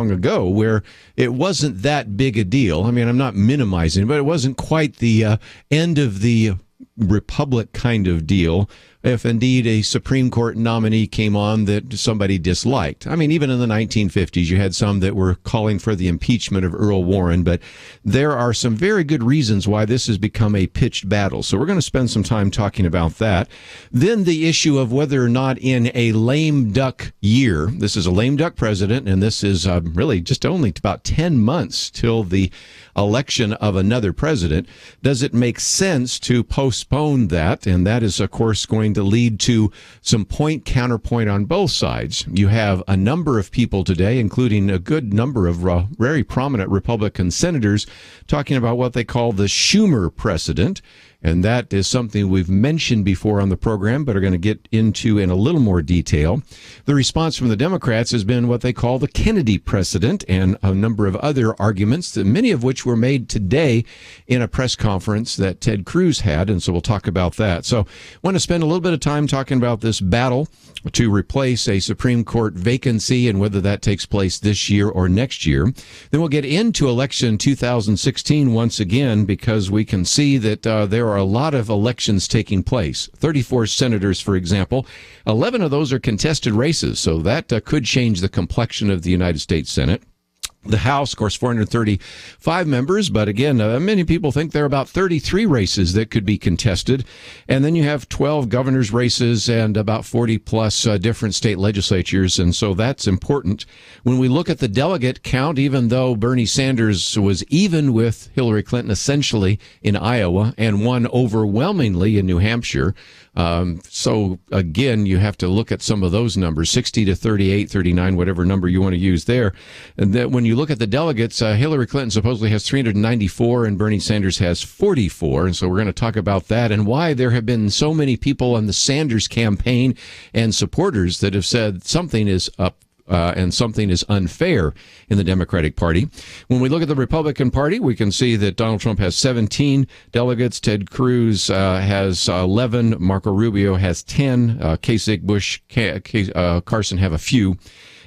long ago where it wasn't that big a deal. I mean, I'm not minimizing, but it wasn't quite the end of the republic kind of deal if indeed a Supreme Court nominee came on that somebody disliked. I mean, even in the 1950s, you had some that were calling for the impeachment of Earl Warren, but there are some very good reasons why this has become a pitched battle. So we're going to spend some time talking about that. Then the issue of whether or not in a lame duck year, this is a lame duck president, and this is really just only about 10 months till the election of another president, does it make sense to postpone that? And that is, of course, going to lead to some point counterpoint on both sides. You have a number of people today, including a good number of very prominent Republican senators, talking about what they call the Schumer precedent. And that is something we've mentioned before on the program, but are going to get into in a little more detail. The response from the Democrats has been what they call the Kennedy precedent and a number of other arguments, that many of which were made today in a press conference that Ted Cruz had. And so we'll talk about that. So I want to spend a little bit of time talking about this battle to replace a Supreme Court vacancy and whether that takes place this year or next year. Then we'll get into election 2016 once again, because we can see that there are a lot of elections taking place. 34 senators, for example. 11 of those are contested races, so that could change the complexion of the United States Senate. The House, of course, 435 members, but again, many people think there are about 33 races that could be contested. And then you have 12 governor's races and about 40 plus different state legislatures, and so that's important. When we look at the delegate count, even though Bernie Sanders was even with Hillary Clinton essentially in Iowa and won overwhelmingly in New Hampshire, so again, you have to look at some of those numbers, 60 to 38, 39, whatever number you want to use there. And that when you look at the delegates, Hillary Clinton supposedly has 394 and Bernie Sanders has 44. And so we're going to talk about that and why there have been so many people on the Sanders campaign and supporters that have said something is up and something is unfair in the Democratic Party. When we look at the Republican Party, we can see that Donald Trump has 17 delegates. Ted Cruz has 11. Marco Rubio has 10. Kasich, Bush, Carson have a few.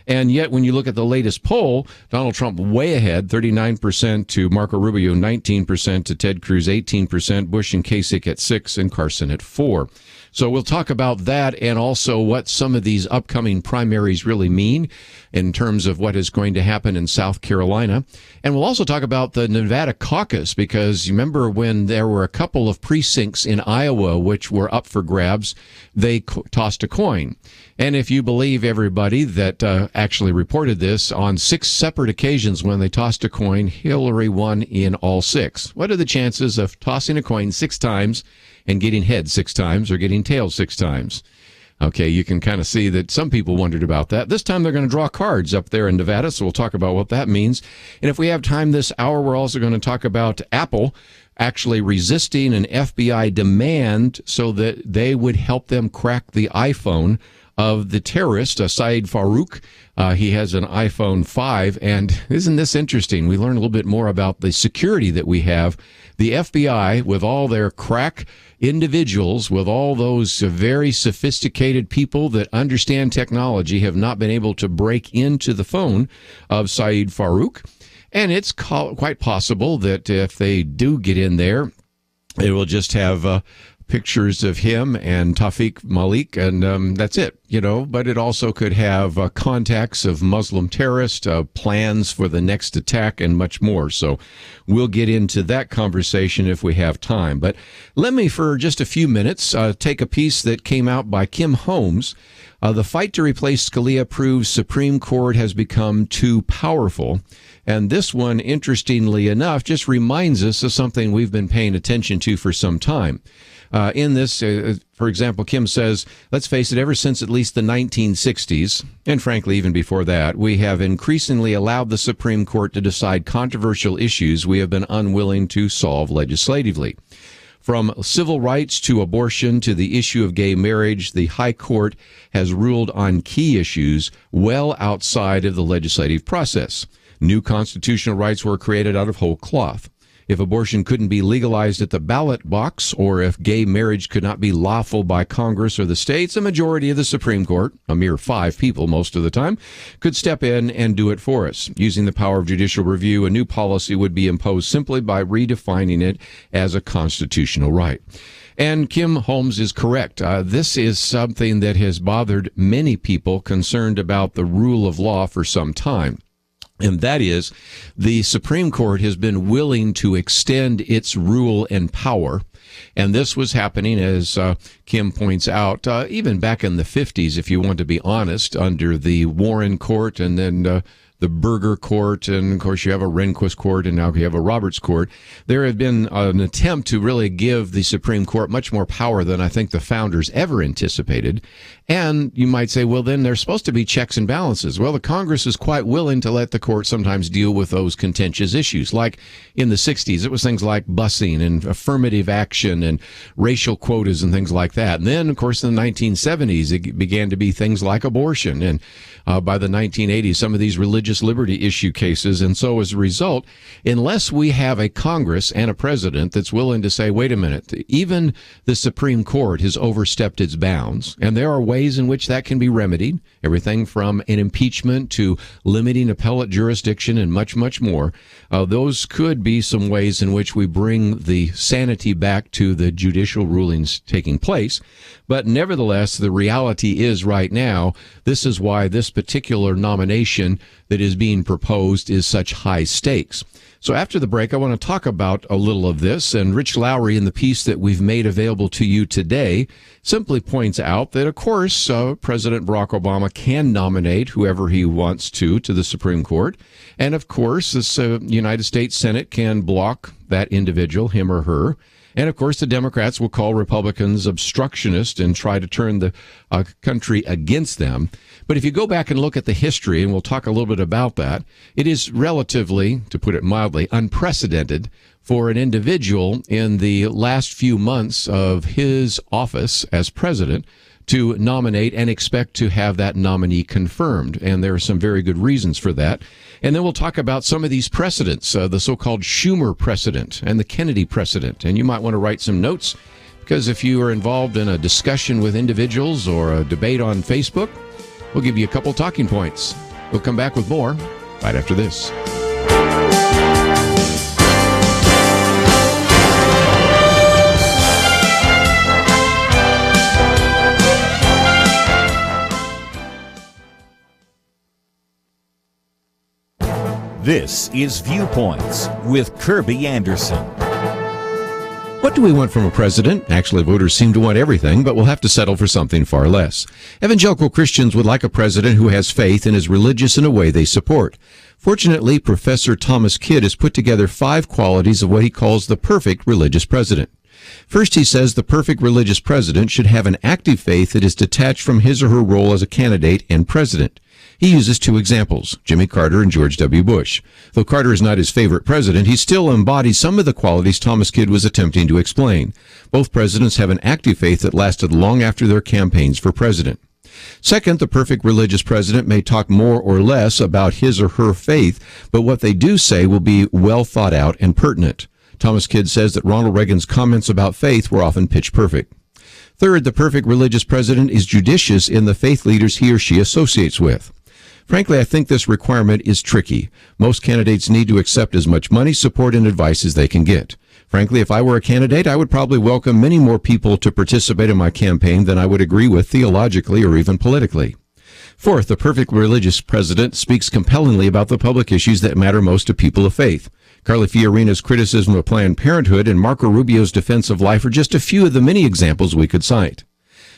And yet, when you look at the latest poll, Donald Trump way ahead, 39% to Marco Rubio, 19% to Ted Cruz, 18%, Bush and Kasich at 6%, and Carson at 4%. So we'll talk about that and also what some of these upcoming primaries really mean in terms of what is going to happen in South Carolina. And we'll also talk about the Nevada caucus, because you remember when there were a couple of precincts in Iowa which were up for grabs, they tossed a coin. And if you believe everybody that actually reported this, on 6 separate occasions when they tossed a coin, Hillary won in all 6. What are the chances of tossing a coin 6 times and getting heads 6 times or getting tails 6 times? Okay, you can kind of see that some people wondered about that. This time they're going to draw cards up there in Nevada, so we'll talk about what that means. And if we have time this hour, we're also going to talk about Apple actually resisting an FBI demand so that they would help them crack the iPhone of the terrorist, Saeed Farouk. He has an iPhone 5, and isn't this interesting? We learn a little bit more about the security that we have. The FBI, with all their crack individuals, with all those very sophisticated people that understand technology, have not been able to break into the phone of Saeed Farouk. And it's quite possible that if they do get in there, it will just have pictures of him and Tawfiq Malik, and that's it, you know. But it also could have contacts of Muslim terrorists, plans for the next attack, and much more. So we'll get into that conversation if we have time. But let me, for just a few minutes, take a piece that came out by Kim Holmes. The fight to replace Scalia proves Supreme Court has become too powerful. And this one, interestingly enough, just reminds us of something we've been paying attention to for some time. In this, for example, Kim says, let's face it, ever since at least the 1960s, and frankly, even before that, we have increasingly allowed the Supreme Court to decide controversial issues we have been unwilling to solve legislatively. From civil rights to abortion to the issue of gay marriage, the High Court has ruled on key issues well outside of the legislative process. New constitutional rights were created out of whole cloth. if abortion couldn't be legalized at the ballot box, or if gay marriage could not be lawful by Congress or the states, a majority of the Supreme Court, a mere 5 people most of the time, could step in and do it for us. Using the power of judicial review, a new policy would be imposed simply by redefining it as a constitutional right. And Kim Holmes is correct. This is something that has bothered many people concerned about the rule of law for some time. And that is, the Supreme Court has been willing to extend its rule and power. And this was happening, as Kim points out, even back in the 50s, if you want to be honest, under the Warren Court and then the Burger Court, and of course you have a Rehnquist Court, and now you have a Roberts Court. There had been an attempt to really give the Supreme Court much more power than I think the founders ever anticipated. And you might say, well, then there's supposed to be checks and balances. Well, the Congress is quite willing to let the court sometimes deal with those contentious issues. Like in the 60s, it was things like busing and affirmative action and racial quotas and things like that. And then, of course, in the 1970s, it began to be things like abortion. And by the 1980s, some of these religious liberty issue cases. And so as a result, unless we have a Congress and a president that's willing to say, wait a minute, even the Supreme Court has overstepped its bounds, and there are ways in which that can be remedied, everything from an impeachment to limiting appellate jurisdiction and much, much more. Those could be some ways in which we bring the sanity back to the judicial rulings taking place. But nevertheless, the reality is right now, this is why this particular nomination that is being proposed is such high stakes. So after the break, I want to talk about a little of this. And Rich Lowry, in the piece that we've made available to you today, simply points out that, of course, President Barack Obama can nominate whoever he wants to the Supreme Court. And, of course, the United States Senate can block that individual, him or her. And, of course, the Democrats will call Republicans obstructionist and try to turn the country against them. But if you go back and look at the history, and we'll talk a little bit about that, it is relatively, to put it mildly, unprecedented for an individual in the last few months of his office as president to nominate and expect to have that nominee confirmed. And there are some very good reasons for that. And then we'll talk about some of these precedents, the so-called Schumer precedent and the Kennedy precedent. And you might want to write some notes, because if you are involved in a discussion with individuals or a debate on Facebook, we'll give you a couple talking points. We'll come back with more right after this. This is Viewpoints with Kerby Anderson. What do we want from a president? Actually, voters seem to want everything, but we'll have to settle for something far less. Evangelical Christians would like a president who has faith and is religious in a way they support. Fortunately, Professor Thomas Kidd has put together 5 qualities of what he calls the perfect religious president. First, he says the perfect religious president should have an active faith that is detached from his or her role as a candidate and president. He uses 2 examples, Jimmy Carter and George W. Bush. Though Carter is not his favorite president, he still embodies some of the qualities Thomas Kidd was attempting to explain. Both presidents have an active faith that lasted long after their campaigns for president. Second, the perfect religious president may talk more or less about his or her faith, but what they do say will be well thought out and pertinent. Thomas Kidd says that Ronald Reagan's comments about faith were often pitch perfect. Third, the perfect religious president is judicious in the faith leaders he or she associates with. Frankly, I think this requirement is tricky. Most candidates need to accept as much money, support, and advice as they can get. Frankly, if I were a candidate, I would probably welcome many more people to participate in my campaign than I would agree with theologically or even politically. Fourth, the perfect religious president speaks compellingly about the public issues that matter most to people of faith. Carly Fiorina's criticism of Planned Parenthood and Marco Rubio's defense of life are just a few of the many examples we could cite.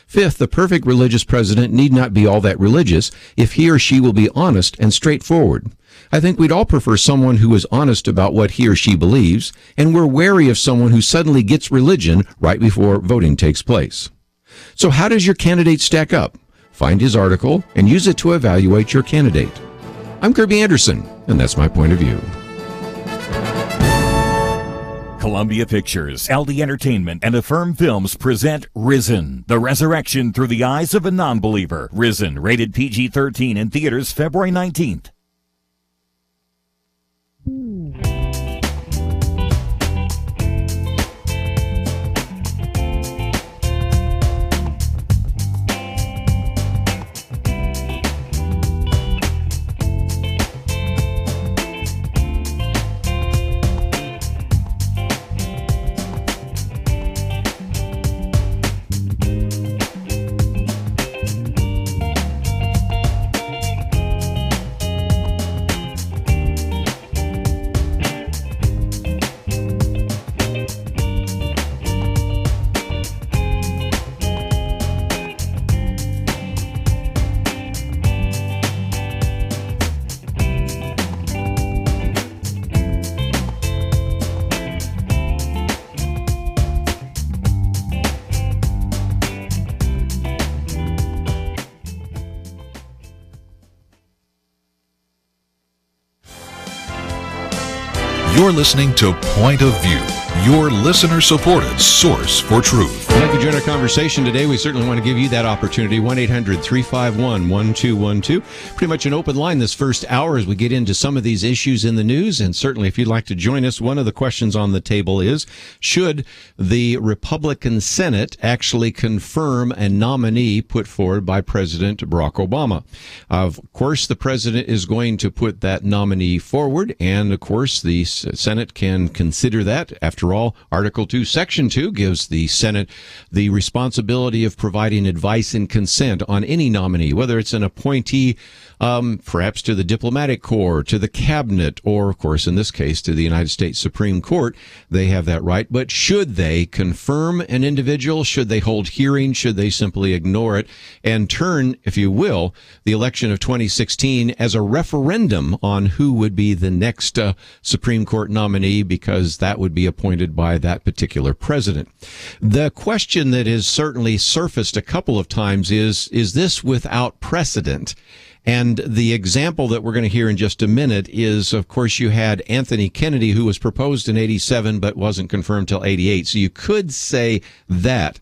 Fifth, the perfect religious president need not be all that religious if he or she will be honest and straightforward. I think we'd all prefer someone who is honest about what he or she believes, and we're wary of someone who suddenly gets religion right before voting takes place. So how does your candidate stack up? Find his article and use it to evaluate your candidate. I'm Kerby Anderson, and that's my point of view. Columbia Pictures, LD Entertainment, and Affirm Films present Risen, the resurrection through the eyes of a non-believer. Risen, rated PG-13 in theaters February 19th. You're listening to Point of View, your listener-supported source for truth. I'd like to join our conversation today. We certainly want to give you that opportunity. 1-800-351-1212. Pretty much an open line this first hour as we get into some of these issues in the news. And certainly if you'd like to join us, one of the questions on the table is, should the Republican Senate actually confirm a nominee put forward by President Barack Obama? Of course, the president is going to put that nominee forward. And of course, the Senate can consider that. After all, Article 2, Section 2 gives the Senate the responsibility of providing advice and consent on any nominee, whether it's an appointee, perhaps to the diplomatic corps, to the cabinet, or, of course, in this case, to the United States Supreme Court. They have that right. But should they confirm an individual? Should they hold hearings? Should they simply ignore it and turn, if you will, the election of 2016 as a referendum on who would be the next Supreme Court nominee, because that would be appointed by that particular president? The question that has certainly surfaced a couple of times is this without precedent? And the example that we're going to hear in just a minute is, of course, you had Anthony Kennedy, who was proposed in 87 but wasn't confirmed till 88. So you could say that.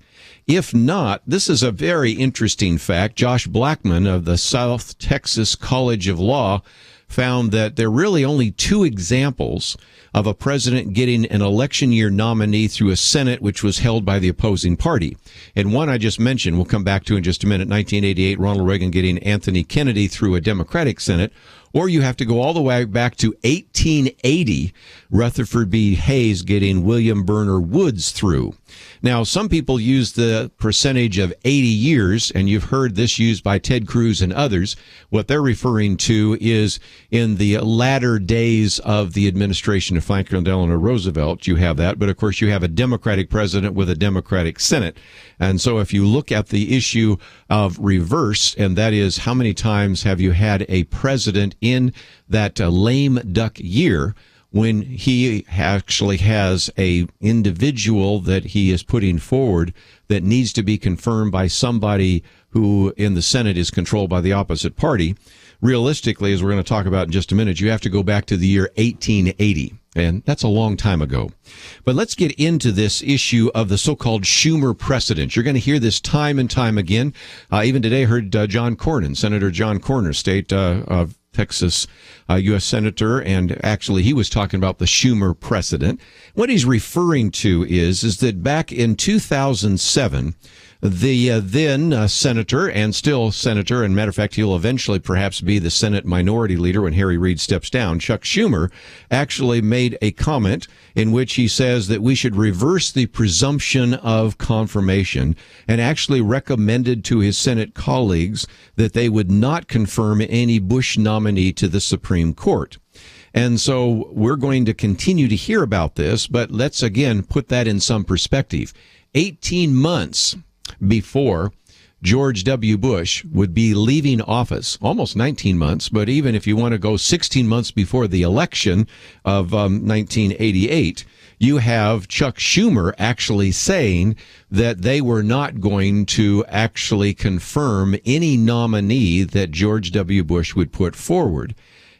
If not, this is a very interesting fact. Josh Blackman of the South Texas College of Law found that there are really only two examples of a president getting an election year nominee through a Senate which was held by the opposing party. And one I just mentioned, we'll come back to in just a minute, 1988, Ronald Reagan getting Anthony Kennedy through a Democratic Senate. Or you have to go all the way back to 1880, Rutherford B. Hayes getting William Burner Woods through. Now, some people use the percentage of 80 years, and you've heard this used by Ted Cruz and others. What they're referring to is in the latter days of the administration of Franklin Delano Roosevelt, you have that. But, of course, you have a Democratic president with a Democratic Senate. And so if you look at the issue of reverse, and that is how many times have you had a president in that lame duck year when he actually has a individual that he is putting forward that needs to be confirmed by somebody who in the Senate is controlled by the opposite party. Realistically, as we're going to talk about in just a minute, you have to go back to the year 1880. And that's a long time ago. But let's get into this issue of the so-called Schumer precedent. You're going to hear this time and time again. Even today, I heard John Cornyn, Senator John Cornyn, state of Texas U.S. Senator, and actually he was talking about the Schumer precedent. What he's referring to is that back in 2007, the then senator and still senator, and matter of fact, he'll eventually perhaps be the Senate minority leader when Harry Reid steps down, Chuck Schumer, actually made a comment in which he says that we should reverse the presumption of confirmation, and actually recommended to his Senate colleagues that they would not confirm any Bush nominee to the Supreme Court. And so we're going to continue to hear about this, but let's again put that in some perspective. 18 months before George W. Bush would be leaving office, almost 19 months, but even if you want to go 16 months before the election of 1988, you have Chuck Schumer actually saying that they were not going to actually confirm any nominee that George W. Bush would put forward.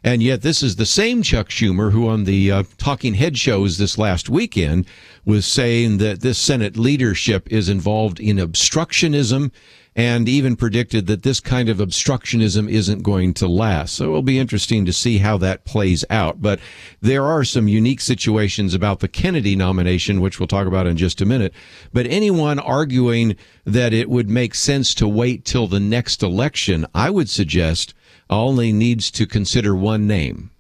And yet this is the same Chuck Schumer who on the Talking Head shows this last weekend was saying that this Senate leadership is involved in obstructionism, and even predicted that this kind of obstructionism isn't going to last. So it'll be interesting to see how that plays out. But there are some unique situations about the Kennedy nomination, which we'll talk about in just a minute. But anyone arguing that it would make sense to wait till the next election, I would suggest only needs to consider one name,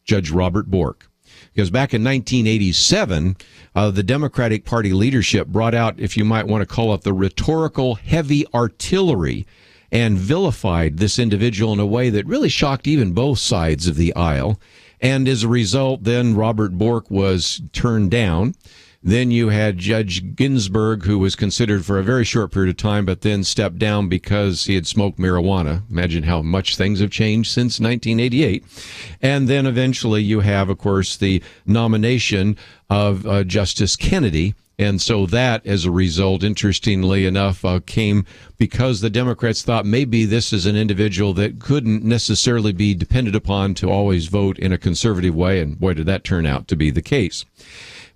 Judge Robert Bork. Because back in 1987, the Democratic Party leadership brought out, if you might want to call it, the rhetorical heavy artillery, and vilified this individual in a way that really shocked even both sides of the aisle. And as a result, then Robert Bork was turned down. Then you had Judge Ginsburg, who was considered for a very short period of time, but then stepped down because he had smoked marijuana. Imagine how much things have changed since 1988. And then eventually you have, of course, the nomination of Justice Kennedy. And so that, as a result, interestingly enough, came because the Democrats thought maybe this is an individual that couldn't necessarily be depended upon to always vote in a conservative way. And boy, did that turn out to be the case.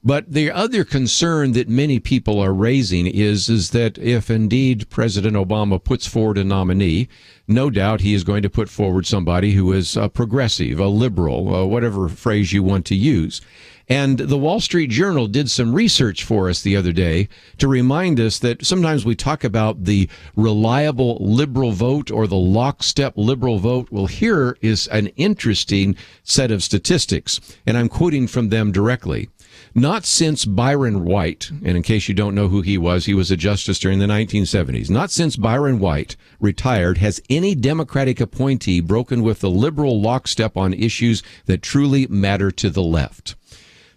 But the other concern that many people are raising is that if indeed President Obama puts forward a nominee, no doubt he is going to put forward somebody who is a progressive, a liberal, whatever phrase you want to use. And the Wall Street Journal did some research for us the other day to remind us that sometimes we talk about the reliable liberal vote or the lockstep liberal vote. Well, here is an interesting set of statistics, and I'm quoting from them directly. Not since Byron White, and in case you don't know who he was a justice during the 1970s. Not since Byron White retired has any Democratic appointee broken with the liberal lockstep on issues that truly matter to the left.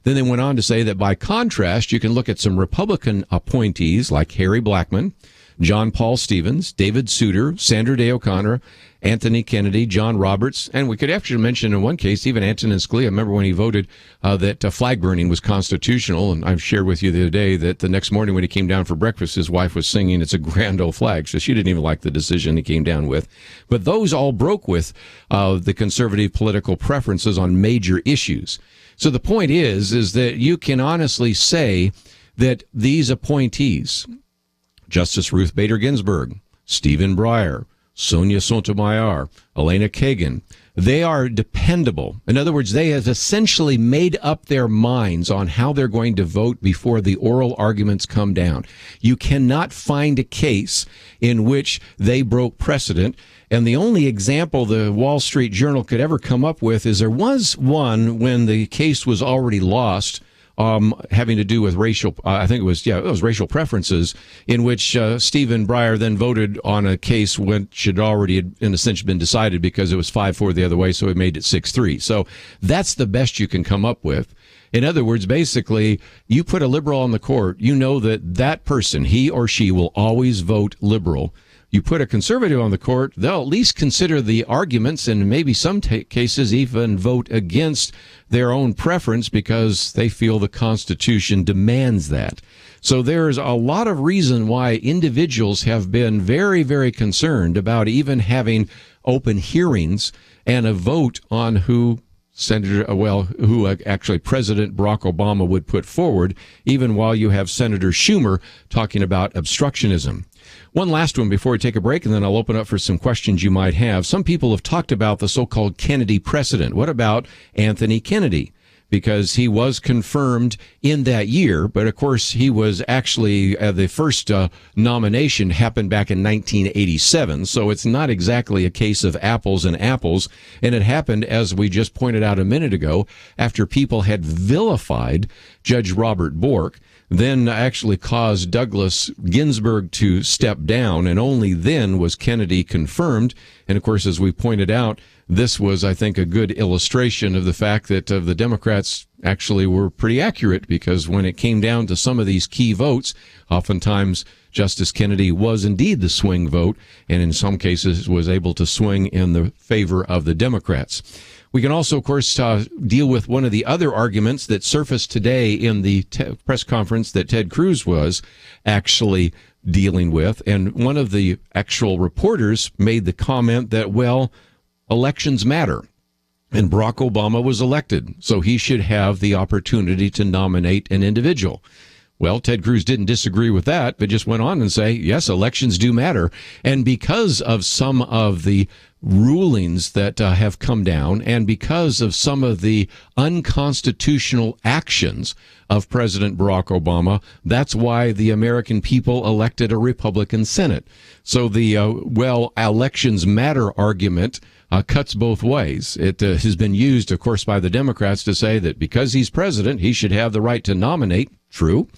Then they went on to say that by contrast, you can look at some Republican appointees like Harry Blackmun, John Paul Stevens, David Souter, Sandra Day O'Connor, Anthony Kennedy, John Roberts, and we could actually mention in one case even Antonin Scalia. I remember when he voted that flag burning was constitutional, and I've shared with you the other day that the next morning when he came down for breakfast, his wife was singing "It's a Grand Old Flag," so she didn't even like the decision he came down with. But those all broke with the conservative political preferences on major issues. So the point is that you can honestly say that these appointees, Justice Ruth Bader Ginsburg, Stephen Breyer, Sonia Sotomayor, Elena Kagan, they are dependable. In other words, they have essentially made up their minds on how they're going to vote before the oral arguments come down. You cannot find a case in which they broke precedent. And the only example the Wall Street Journal could ever come up with is there was one when the case was already lost, having to do with racial, I think it was racial preferences, in which Stephen Breyer then voted on a case which had already, in a sense, been decided because it was 5-4 the other way, so it made it 6-3. So that's the best you can come up with. In other words, basically, you put a liberal on the court, you know that that person, he or she, will always vote liberal. You put a conservative on the court, they'll at least consider the arguments and maybe some cases even vote against their own preference because they feel the Constitution demands that. So there's a lot of reason why individuals have been very, very concerned about even having open hearings and a vote on who actually President Barack Obama would put forward, even while you have Senator Schumer talking about obstructionism. One last one before we take a break, and then I'll open up for some questions you might have. Some people have talked about the so-called Kennedy precedent. What about Anthony Kennedy? Because he was confirmed in that year, but of course he was actually the first nomination happened back in 1987, so it's not exactly a case of apples and apples, and it happened, as we just pointed out a minute ago, after people had vilified Judge Robert Bork, then actually caused Douglas Ginsburg to step down, and only then was Kennedy confirmed. And of course, as we pointed out, this was, I think, a good illustration of the fact that the Democrats actually were pretty accurate, because when it came down to some of these key votes, oftentimes Justice Kennedy was indeed the swing vote, and in some cases was able to swing in the favor of the Democrats. We can also, of course, deal with one of the other arguments that surfaced today in the press conference that Ted Cruz was actually dealing with. And one of the actual reporters made the comment that, well, elections matter. And Barack Obama was elected, so he should have the opportunity to nominate an individual. Well, Ted Cruz didn't disagree with that, but just went on and say, yes, elections do matter. And because of some of the rulings that have come down, and because of some of the unconstitutional actions of President Barack Obama, that's why the American people elected a Republican Senate. So the, elections matter argument cuts both ways. It has been used, of course, by the Democrats to say that because he's president, he should have the right to nominate. True.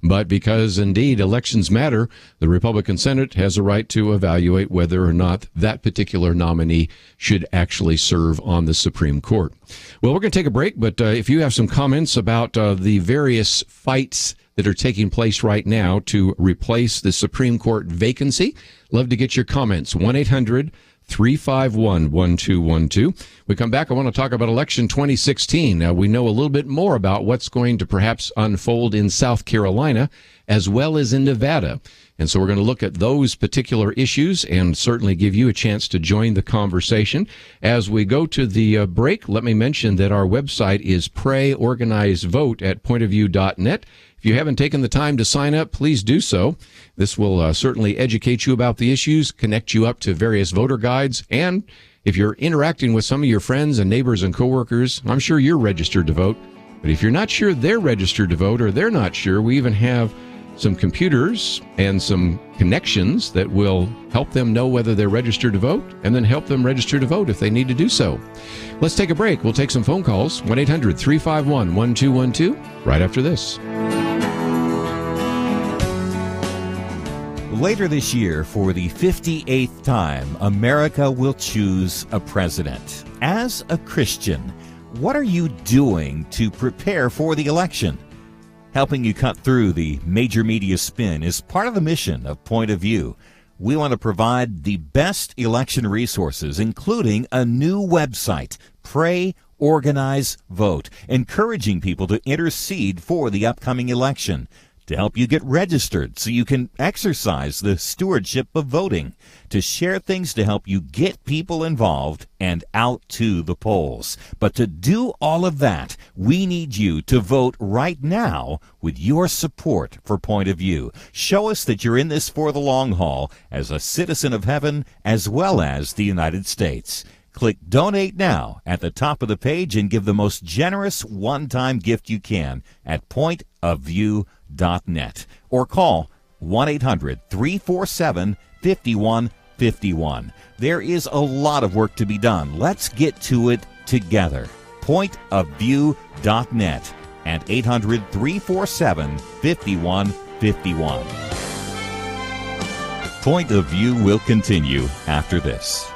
But because, indeed, elections matter, the Republican Senate has a right to evaluate whether or not that particular nominee should actually serve on the Supreme Court. Well, we're going to take a break, but if you have some comments about the various fights that are taking place right now to replace the Supreme Court vacancy, love to get your comments. 1-800 800-351-1212. We come back, I want to talk about election 2016. Now, we know a little bit more about what's going to perhaps unfold in South Carolina as well as in Nevada. And so we're going to look at those particular issues and certainly give you a chance to join the conversation. As we go to the break, let me mention that our website is Pray, Organize, Vote at pointofview.net. If you haven't taken the time to sign up, please do so. This will certainly educate you about the issues, connect you up to various voter guides, and if you're interacting with some of your friends and neighbors and coworkers, I'm sure you're registered to vote. But if you're not sure they're registered to vote or they're not sure, we even have some computers and some connections that will help them know whether they're registered to vote and then help them register to vote if they need to do so. Let's take a break. We'll take some phone calls. 1-800-351-1212 right after this. Later this year, for the 58th time, America will choose a president. As a Christian, what are you doing to prepare for the election? Helping you cut through the major media spin is part of the mission of Point of View. We want to provide the best election resources, including a new website, Pray, Organize, Vote, encouraging people to intercede for the upcoming election, to help you get registered so you can exercise the stewardship of voting, to share things to help you get people involved and out to the polls. But to do all of that, we need you to vote right now with your support for Point of View. Show us that you're in this for the long haul as a citizen of heaven as well as the United States. Click Donate Now at the top of the page and give the most generous one-time gift you can at pointofview.net or call 1-800-347-5151. There is a lot of work to be done. Let's get to it together. Pointofview.net and 800-347-5151. Point of View will continue after this.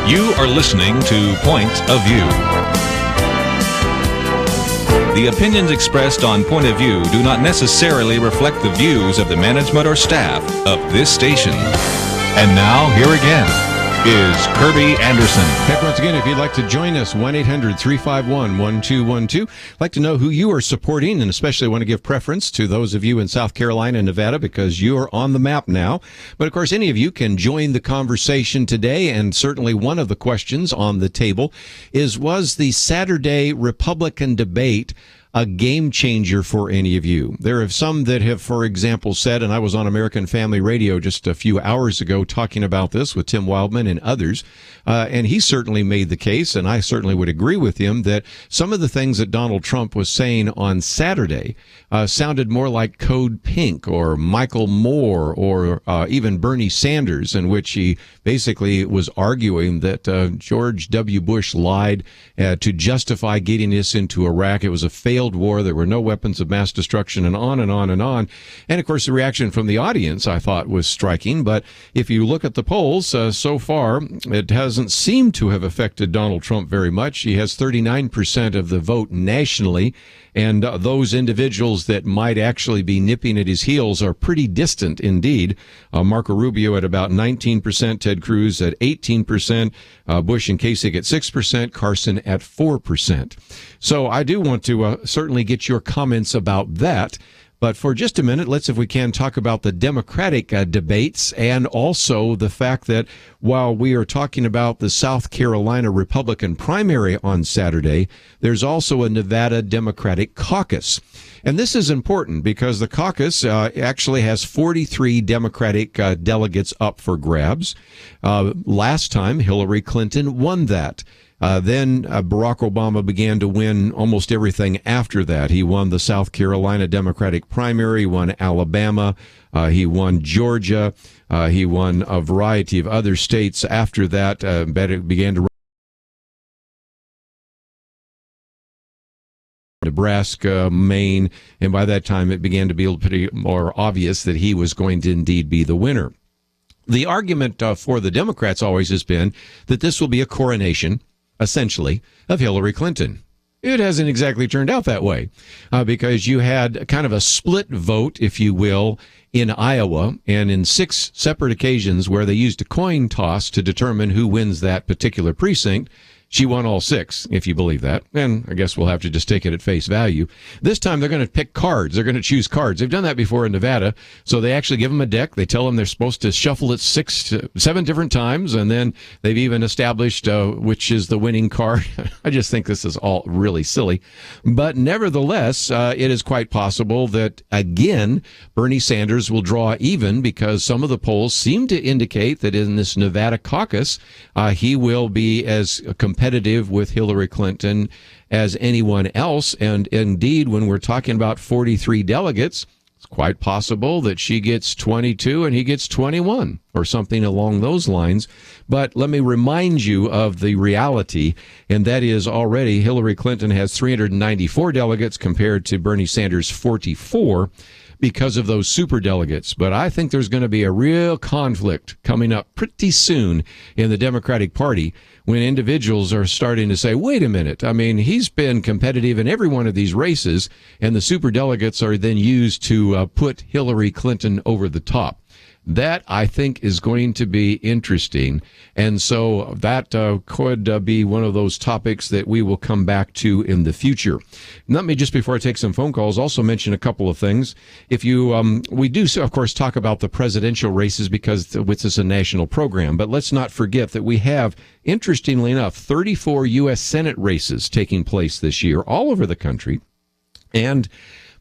You are listening to Point of View. The opinions expressed on Point of View do not necessarily reflect the views of the management or staff of this station. And now, here again is Kerby Anderson. Heck, once again, if you'd like to join us, 1-800-351-1212. I'd like to know who you are supporting, and especially want to give preference to those of you in South Carolina and Nevada because you are on the map now. But, of course, any of you can join the conversation today, and certainly one of the questions on the table is, was the Saturday Republican debate a game changer for any of you? There are some that have, for example, said, and I was on American Family Radio just a few hours ago talking about this with Tim Wildman and others, and he certainly made the case, and I certainly would agree with him, that some of the things that Donald Trump was saying on Saturday sounded more like Code Pink or Michael Moore or even Bernie Sanders, in which he basically was arguing that George W. Bush lied to justify getting us into Iraq. It was a failed war. There were no weapons of mass destruction, and on and on and on. And, of course, the reaction from the audience, I thought, was striking. But if you look at the polls so far, it hasn't seemed to have affected Donald Trump very much. He has 39% of the vote nationally, and those individuals that might actually be nipping at his heels are pretty distant indeed. Marco Rubio at about 19%, Ted Cruz at 18%, Bush and Kasich at 6%, Carson at 4%. So I do want to certainly get your comments about that. But for just a minute, let's, if we can, talk about the Democratic debates, and also the fact that while we are talking about the South Carolina Republican primary on Saturday, there's also a Nevada Democratic caucus. And this is important because the caucus actually has 43 Democratic delegates up for grabs. Last time, Hillary Clinton won that. Then Barack Obama began to win almost everything after that. He won the South Carolina Democratic primary, he won Alabama, he won Georgia, he won a variety of other states after that. Began to Nebraska, Maine, and by that time it began to be pretty more obvious that he was going to indeed be the winner. The argument for the Democrats always has been that this will be a coronation, essentially, of Hillary Clinton. It hasn't exactly turned out that way because you had kind of a split vote, if you will, in Iowa, and in 6 separate occasions where they used a coin toss to determine who wins that particular precinct. She won all 6, if you believe that. And I guess we'll have to just take it at face value. This time they're going to pick cards. They're going to choose cards. They've done that before in Nevada. So they actually give them a deck. They tell them they're supposed to shuffle it 6 to 7 different times. And then they've even established which is the winning card. I just think this is all really silly. But nevertheless, it is quite possible that, again, Bernie Sanders will draw even because some of the polls seem to indicate that in this Nevada caucus, he will be as competitive with Hillary Clinton as anyone else. And indeed, when we're talking about 43 delegates, it's quite possible that she gets 22 and he gets 21 or something along those lines. But let me remind you of the reality, and that is already Hillary Clinton has 394 delegates compared to Bernie Sanders' 44. Because of those super delegates. But I think there's going to be a real conflict coming up pretty soon in the Democratic Party when individuals are starting to say, wait a minute, I mean, he's been competitive in every one of these races, and the super delegates are then used to put Hillary Clinton over the top. That, I think, is going to be interesting. And so that could be one of those topics that we will come back to in the future. Let me, just before I take some phone calls, also mention a couple of things. If you, we do, of course, talk about the presidential races because this is a national program. But let's not forget that we have, interestingly enough, 34 U.S. Senate races taking place this year all over the country. And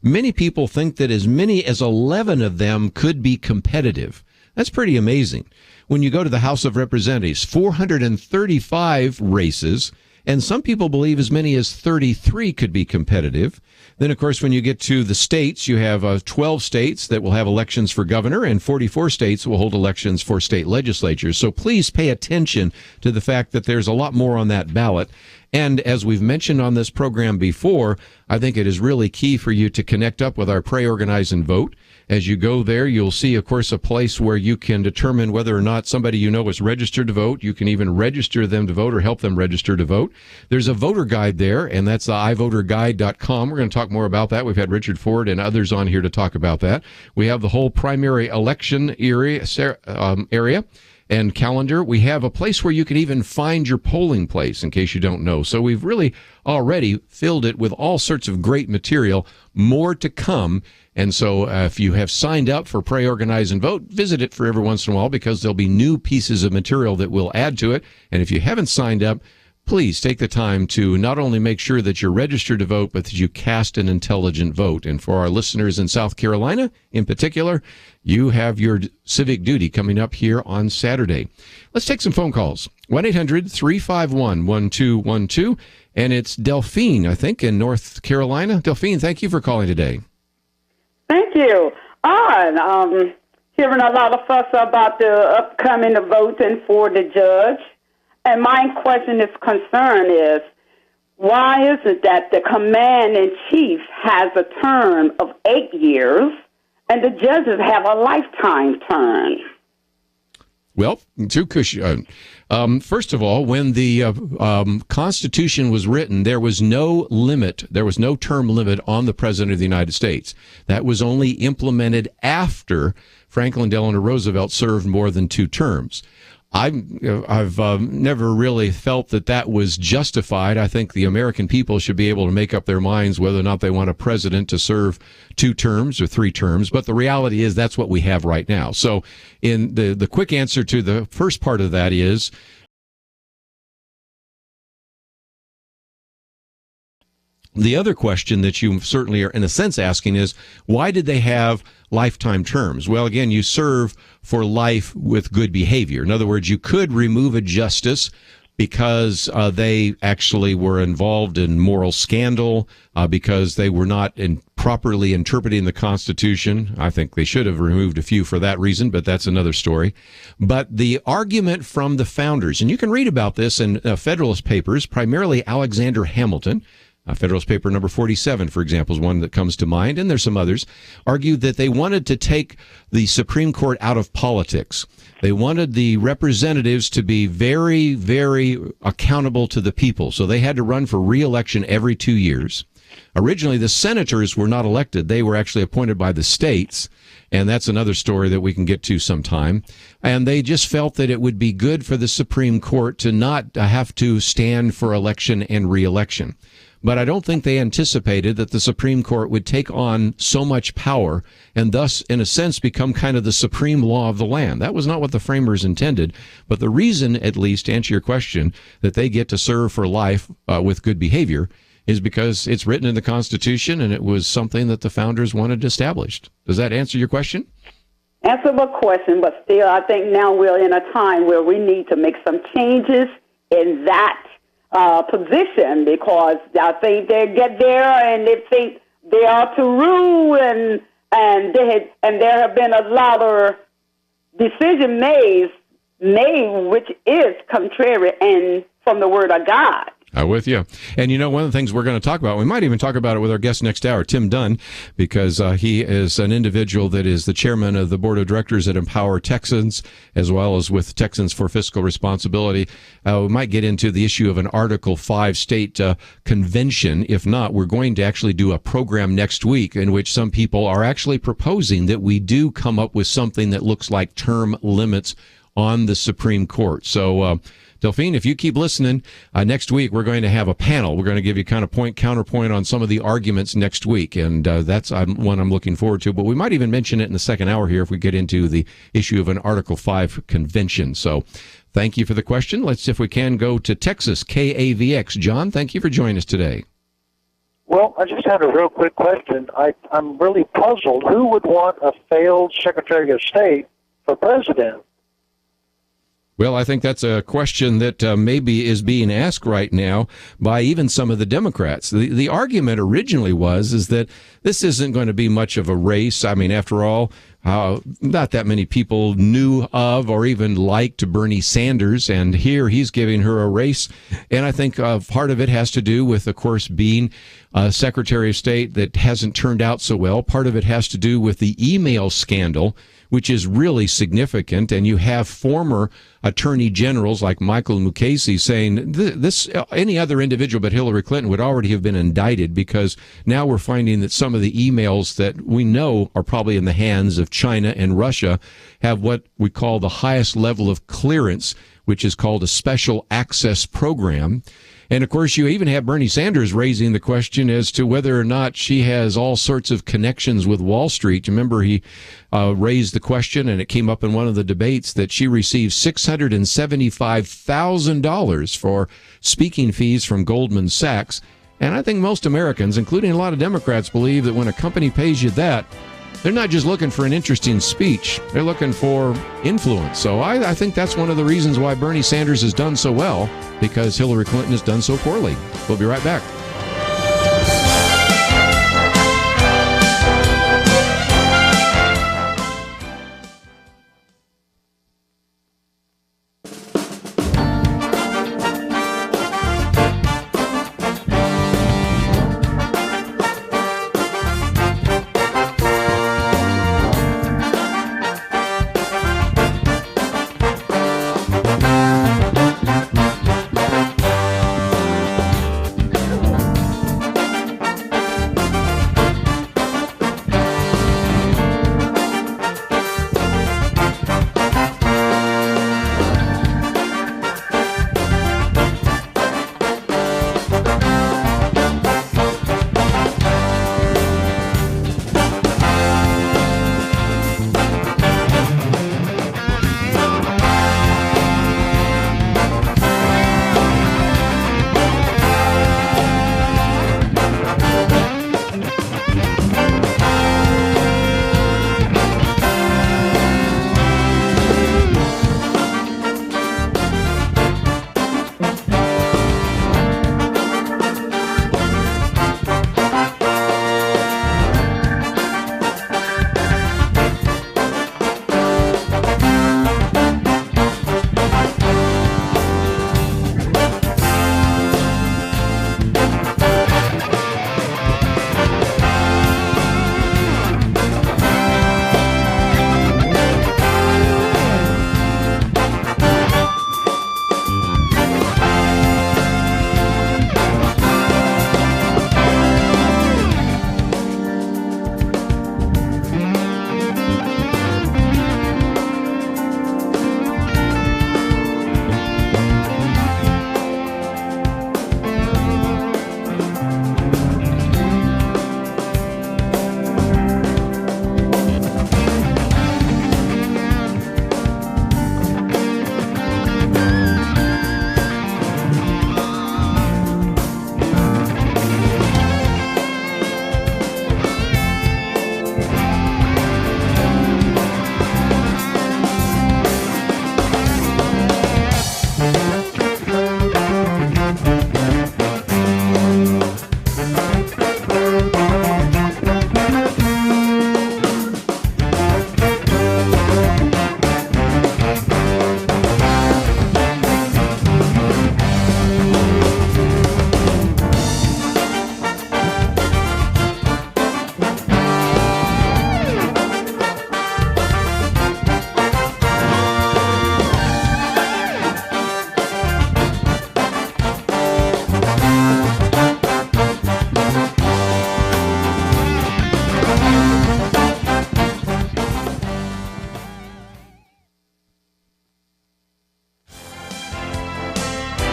many people think that as many as 11 of them could be competitive. That's pretty amazing. When you go to the House of Representatives, 435 races, and some people believe as many as 33 could be competitive. Then, of course, when you get to the states, you have 12 states that will have elections for governor and 44 states will hold elections for state legislatures. So please pay attention to the fact that there's a lot more on that ballot. And as we've mentioned on this program before, I think it is really key for you to connect up with our Pray, Organize, and Vote. As you go there, you'll see, of course, a place where you can determine whether or not somebody you know is registered to vote. You can even register them to vote or help them register to vote. There's a voter guide there, and that's ivoterguide.com. We're going to talk more about that. We've had Richard Ford and others on here to talk about that. We have the whole primary election area and calendar. We have a place where you can even find your polling place, in case you don't know. So we've really already filled it with all sorts of great material, more to come. And so if you have signed up for Pray, Organize, and Vote, visit it for every once in a while, because there'll be new pieces of material that we'll add to it. And if you haven't signed up, please take the time to not only make sure that you're registered to vote, but that you cast an intelligent vote. And for our listeners in South Carolina in particular, you have your civic duty coming up here on Saturday. Let's take some phone calls. 1-800-351-1212. And it's Delphine, I think, in North Carolina. Delphine, thank you for calling today. Thank you. Hearing a lot of fuss about the upcoming voting for the judge. And my concern is, why is it that the commander-in-chief has a term of 8 years and the judges have a lifetime term? Well, first of all, when the Constitution was written, there was no limit. There was no term limit on the President of the United States. That was only implemented after Franklin Delano Roosevelt served more than 2 terms. I've never really felt that was justified. I think the American people should be able to make up their minds whether or not they want a president to serve 2 terms or 3 terms. But the reality is that's what we have right now. So in the quick answer to the first part of that is, the other question that you certainly are, in a sense, asking is, why did they have lifetime terms? Well, again, you serve for life with good behavior. In other words, you could remove a justice because they actually were involved in moral scandal, because they were not properly interpreting the Constitution. I think they should have removed a few for that reason, but that's another story. But the argument from the founders, and you can read about this in Federalist Papers, primarily Alexander Hamilton, Federalist Paper number 47, for example, is one that comes to mind, and there's some others, argued that they wanted to take the Supreme Court out of politics. They wanted the representatives to be very, very accountable to the people, so they had to run for re-election every 2 years. Originally, the senators were not elected. They were actually appointed by the states, and that's another story that we can get to sometime. And they just felt that it would be good for the Supreme Court to not have to stand for election and re-election. But I don't think they anticipated that the Supreme Court would take on so much power and thus, in a sense, become kind of the supreme law of the land. That was not what the framers intended. But the reason, at least, to answer your question, that they get to serve for life with good behavior is because it's written in the Constitution and it was something that the founders wanted established. Does that answer your question? Answer the question, but still, I think now we're in a time where we need to make some changes in that position, because I think they get there and they think they are to rule, and there have been a lot of decision made which is contrary and from the Word of God. I'm with you. And you know, one of the things we're going to talk about, we might even talk about it with our guest next hour, Tim Dunn, because he is an individual that is the chairman of the board of directors at Empower Texans, as well as with Texans for Fiscal Responsibility. We might get into the issue of an Article 5 state convention. If not, we're going to actually do a program next week in which some people are actually proposing that we do come up with something that looks like term limits on the Supreme Court. So, Delphine, if you keep listening, next week we're going to have a panel. We're going to give you kind of counterpoint on some of the arguments next week, and that's one I'm looking forward to. But we might even mention it in the second hour here if we get into the issue of an Article 5 convention. So thank you for the question. Let's, if we can, go to Texas, KAVX. John, thank you for joining us today. Well, I just had a real quick question. I'm really puzzled. Who would want a failed Secretary of State for president? Well, I think that's a question that maybe is being asked right now by even some of the Democrats. The argument originally is that this isn't going to be much of a race. I mean, after all, not that many people knew of or even liked Bernie Sanders, and here he's giving her a race. And I think part of it has to do with, of course, being a Secretary of State that hasn't turned out so well. Part of it has to do with the email scandal, which is really significant. And you have former attorney generals like Michael Mukasey saying this, any other individual but Hillary Clinton would already have been indicted, because now we're finding that some of the emails that we know are probably in the hands of China and Russia have what we call the highest level of clearance, which is called a special access program. And, of course, you even have Bernie Sanders raising the question as to whether or not she has all sorts of connections with Wall Street. Remember, he raised the question, and it came up in one of the debates, that she received $675,000 for speaking fees from Goldman Sachs. And I think most Americans, including a lot of Democrats, believe that when a company pays you that, they're not just looking for an interesting speech. They're looking for influence. So I think that's one of the reasons why Bernie Sanders has done so well, because Hillary Clinton has done so poorly. We'll be right back.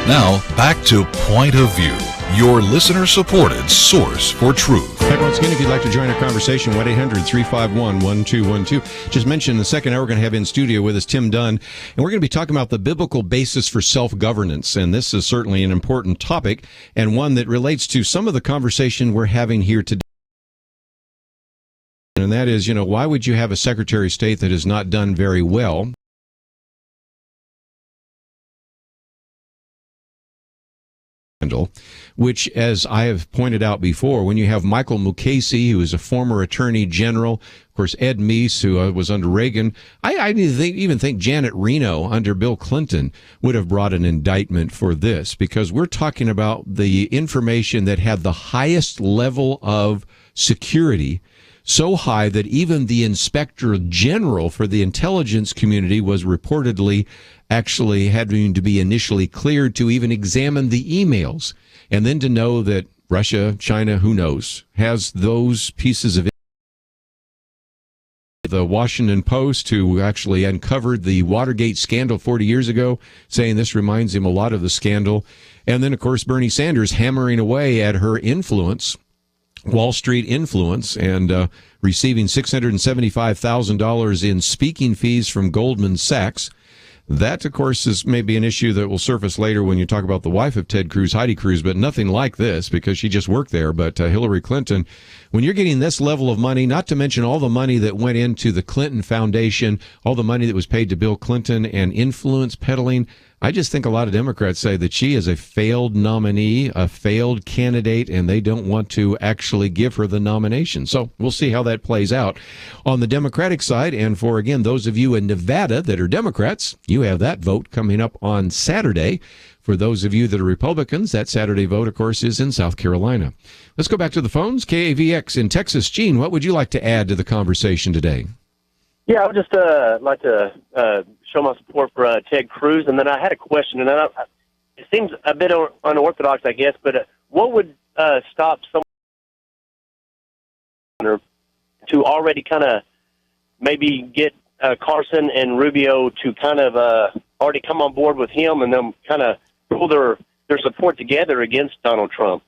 Now, back to Point of View, your listener-supported source for truth. Hey, once again, if you'd like to join our conversation, 1-800-351-1212. Just mentioned in the second hour, we're going to have in studio with us Tim Dunn, and we're going to be talking about the biblical basis for self-governance. And this is certainly an important topic, and one that relates to some of the conversation we're having here today. And that is, why would you have a Secretary of State that has not done very well? scandal, which, as I have pointed out before, when you have Michael Mukasey, who is a former attorney general, of course, Ed Meese, who was under Reagan, I even think Janet Reno under Bill Clinton would have brought an indictment for this, because we're talking about the information that had the highest level of security, so high that even the Inspector General for the intelligence community was reportedly actually having to be initially cleared to even examine the emails. And then to know that Russia, China, who knows, has those pieces of the Washington Post, who actually uncovered the Watergate scandal 40 years ago, saying this reminds him a lot of the scandal. And then, of course, Bernie Sanders hammering away at her influence, Wall Street influence, and receiving $675,000 in speaking fees from Goldman Sachs. That, of course, is maybe an issue that will surface later when you talk about the wife of Ted Cruz, Heidi Cruz, but nothing like this because she just worked there. But Hillary Clinton, when you're getting this level of money, not to mention all the money that went into the Clinton Foundation, all the money that was paid to Bill Clinton and influence peddling, I just think a lot of Democrats say that she is a failed nominee, a failed candidate, and they don't want to actually give her the nomination. So we'll see how that plays out on the Democratic side. And for, again, those of you in Nevada that are Democrats, you have that vote coming up on Saturday. For those of you that are Republicans, that Saturday vote, of course, is in South Carolina. Let's go back to the phones. KAVX in Texas. Gene, what would you like to add to the conversation today? Yeah, I would just like to show my support for Ted Cruz, and then I had a question, and then it seems a bit unorthodox, I guess, but what would stop someone to already kind of maybe get Carson and Rubio to kind of already come on board with him and then kind of pull their support together against Donald Trump?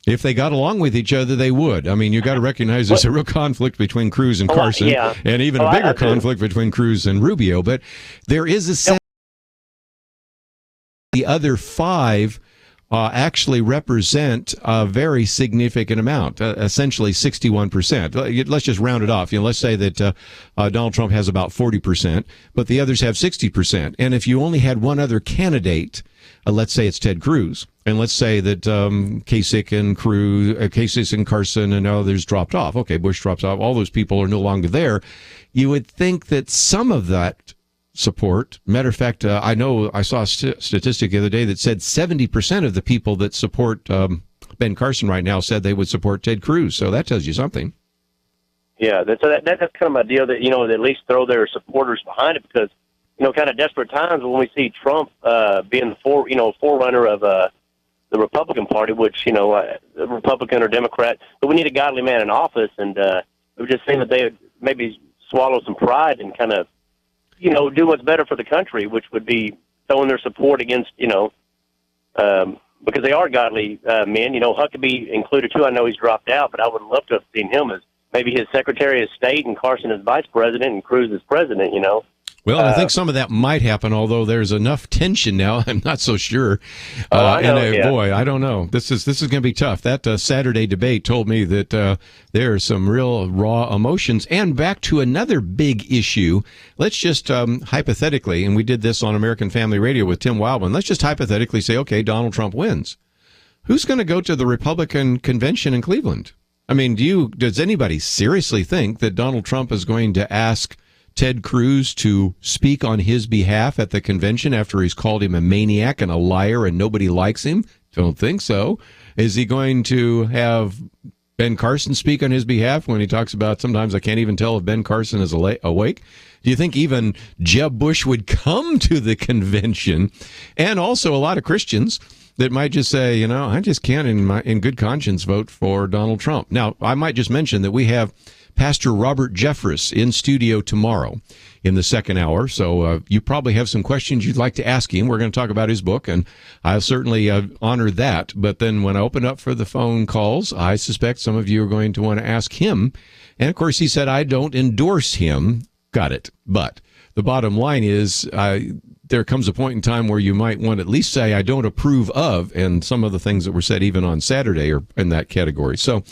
If they got along with each other, they would. I mean, you got to recognize there's a real conflict between Cruz and Carson, and even a bigger conflict between Cruz and Rubio. But there is a sense the other five actually represent a very significant amount, essentially 61%. Let's just round it off. Let's say that Donald Trump has about 40%, but the others have 60%. And if you only had one other candidate, let's say it's Ted Cruz, and let's say that Kasich and Carson and others dropped off. Okay, Bush drops off. All those people are no longer there. You would think that some of that support, matter of fact, I know I saw a statistic the other day that said 70% of the people that support Ben Carson right now said they would support Ted Cruz. So that tells you something. Yeah, that's kind of my deal, that, they at least throw their supporters behind it, because, kind of desperate times when we see Trump being the forerunner of the Republican Party, which, Republican or Democrat, but we need a godly man in office, and it would just seem that they would maybe swallow some pride and kind of, do what's better for the country, which would be throwing their support against, because they are godly men. Huckabee included too. I know he's dropped out, but I would love to have seen him as maybe his Secretary of State and Carson as Vice President and Cruz as President, Well, I think some of that might happen, although there's enough tension now. I'm not so sure. Boy, I don't know. This is going to be tough. That Saturday debate told me that there are some real raw emotions. And back to another big issue. Let's just hypothetically, and we did this on American Family Radio with Tim Wildman, let's just hypothetically say, okay, Donald Trump wins. Who's going to go to the Republican convention in Cleveland? I mean, does anybody seriously think that Donald Trump is going to ask Ted Cruz to speak on his behalf at the convention after he's called him a maniac and a liar and nobody likes him? Don't think so. Is he going to have Ben Carson speak on his behalf when he talks about sometimes I can't even tell if Ben Carson is awake? Do you think even Jeb Bush would come to the convention? And also a lot of Christians that might just say, I just can't in good conscience vote for Donald Trump. Now, I might just mention that we have Pastor Robert Jeffress in studio tomorrow in the second hour. So you probably have some questions you'd like to ask him. We're going to talk about his book, and I'll certainly honor that. But then when I open up for the phone calls, I suspect some of you are going to want to ask him. And, of course, he said, I don't endorse him. Got it. But the bottom line is there comes a point in time where you might want to at least say, I don't approve of, and some of the things that were said even on Saturday are in that category. So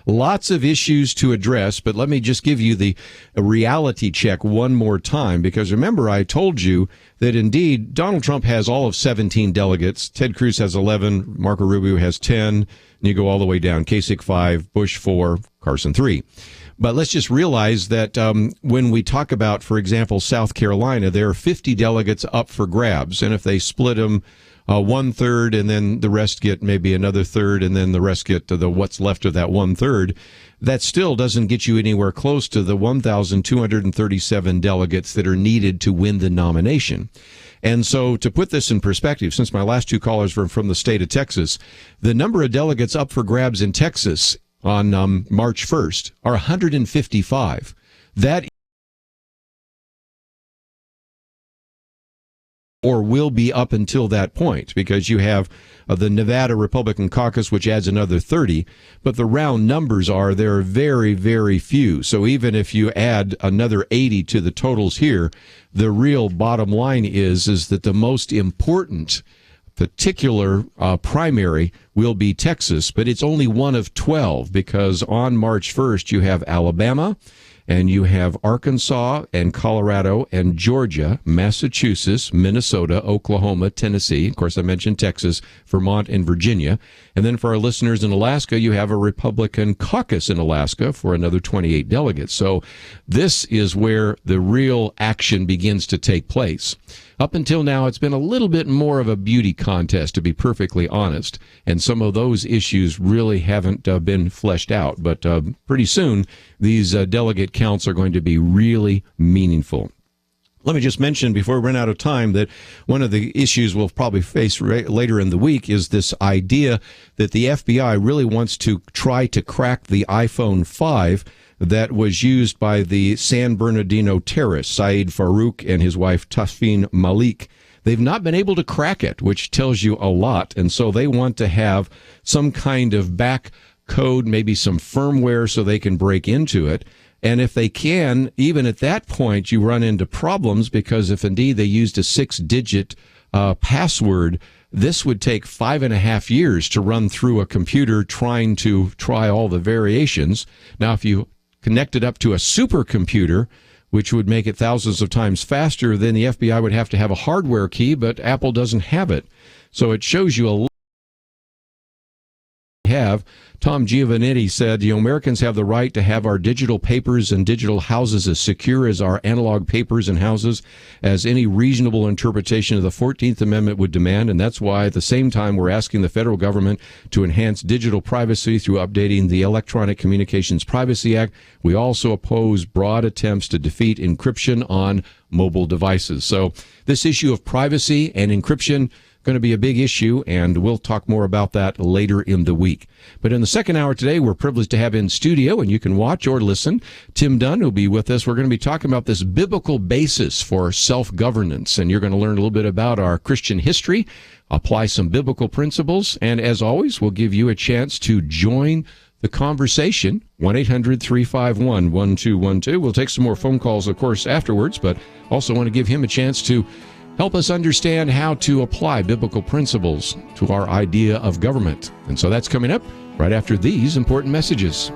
lots of issues to address, but let me just give you the reality check one more time, because remember, I told you that indeed Donald Trump has all of 17 delegates. Ted Cruz has 11. Marco Rubio has 10. And you go all the way down. Kasich 5, Bush 4, Carson 3. But let's just realize that when we talk about, for example, South Carolina, there are 50 delegates up for grabs. And if they split them 1/3 and then the rest get maybe another third and then the rest get to the what's left of that 1/3, that still doesn't get you anywhere close to the 1,237 delegates that are needed to win the nomination. And so to put this in perspective, since my last two callers were from the state of Texas, the number of delegates up for grabs in Texas on March 1st are 155. That or will be up until that point, because you have the Nevada Republican caucus, which adds another 30, but the round numbers are there are very, very few. So even if you add another 80 to the totals here, the real bottom line is that the most important particular primary will be Texas, but it's only one of 12, because on March 1st you have Alabama, and you have Arkansas and Colorado and Georgia, Massachusetts, Minnesota, Oklahoma, Tennessee. Of course, I mentioned Texas, Vermont, and Virginia. And then for our listeners in Alaska, you have a Republican caucus in Alaska for another 28 delegates. So this is where the real action begins to take place. Up until now, it's been a little bit more of a beauty contest, to be perfectly honest, and some of those issues really haven't been fleshed out. But pretty soon, these delegate counts are going to be really meaningful. Let me just mention before we run out of time that one of the issues we'll probably face later in the week is this idea that the FBI really wants to try to crack the iPhone 5 that was used by the San Bernardino terrorist, Saeed Farouk, and his wife, Tafin Malik. They've not been able to crack it, which tells you a lot. And so they want to have some kind of back code, maybe some firmware so they can break into it. And if they can, even at that point, you run into problems, because if indeed they used a 6-digit password, this would take 5.5 years to run through a computer trying to try all the variations. Now, if you connect it up to a supercomputer, which would make it thousands of times faster, then the FBI would have to have a hardware key, but Apple doesn't have it. So it shows you a lot. Tom Giovannitti said, Americans have the right to have our digital papers and digital houses as secure as our analog papers and houses as any reasonable interpretation of the 14th Amendment would demand. And that's why at the same time we're asking the federal government to enhance digital privacy through updating the Electronic Communications Privacy Act. We also oppose broad attempts to defeat encryption on mobile devices. So this issue of privacy and encryption going to be a big issue, and we'll talk more about that later in the week. But in the second hour today, we're privileged to have in studio, and you can watch or listen, Tim Dunn will be with us. We're going to be talking about this biblical basis for self-governance, and you're going to learn a little bit about our Christian history, apply some biblical principles, and as always, we'll give you a chance to join the conversation, 1-800-351-1212. We'll take some more phone calls, of course, afterwards, but also want to give him a chance to help us understand how to apply biblical principles to our idea of government. And so that's coming up right after these important messages.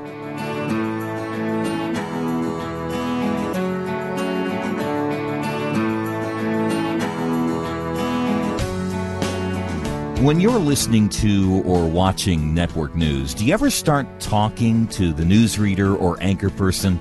When you're listening to or watching network news, do you ever start talking to the newsreader or anchor person?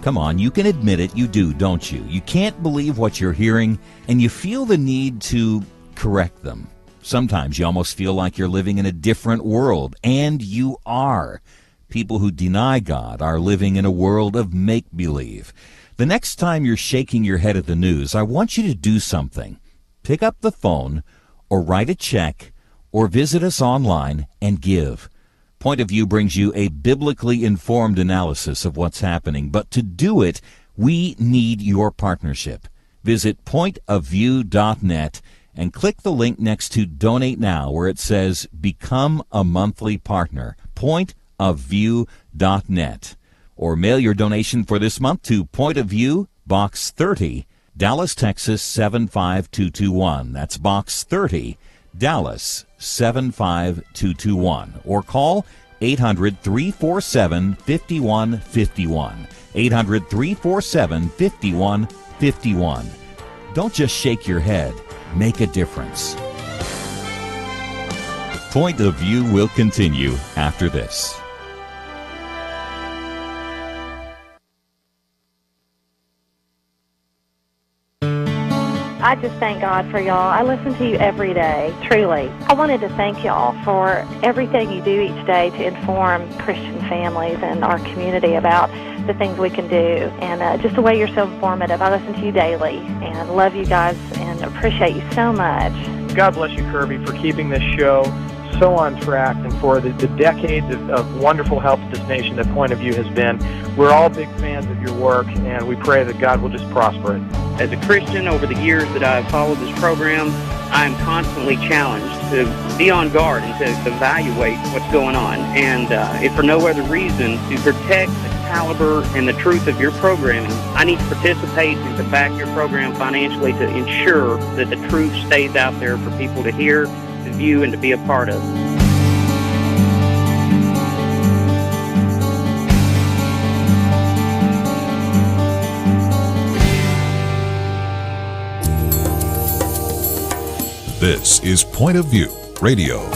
Come on, you can admit it, you do, don't you? You can't believe what you're hearing, and you feel the need to correct them. Sometimes you almost feel like you're living in a different world, and you are. People who deny God are living in a world of make-believe. The next time you're shaking your head at the news, I want you to do something. Pick up the phone, or write a check, or visit us online and give. Point of View brings you a biblically informed analysis of what's happening, but to do it, we need your partnership. Visit pointofview.net and click the link next to Donate Now where it says Become a Monthly Partner. Pointofview.net. Or mail your donation for this month to Point of View, Box 30, Dallas, Texas 75221. That's Box 30, Dallas 75221. Or call 800-347-5151. 800-347-5151. Don't just shake your head. Make a difference. Point of View will continue after this. I just thank God for y'all. I listen to you every day, truly. I wanted to thank y'all for everything you do each day to inform Christian families and our community about the things we can do, and just the way you're so informative. I listen to you daily and love you guys and appreciate you so much. God bless you, Kerby, for keeping this show so on track and for the decades of wonderful help to this nation that Point of View has been. We're all big fans of your work, and we pray that God will just prosper it. As a Christian, over the years that I've followed this program, I'm constantly challenged to be on guard and to evaluate what's going on. And if for no other reason, to protect the caliber and the truth of your programming, I need to participate and to back your program financially to ensure that the truth stays out there for people to hear, to view, and to be a part of. This is Point of View Radio.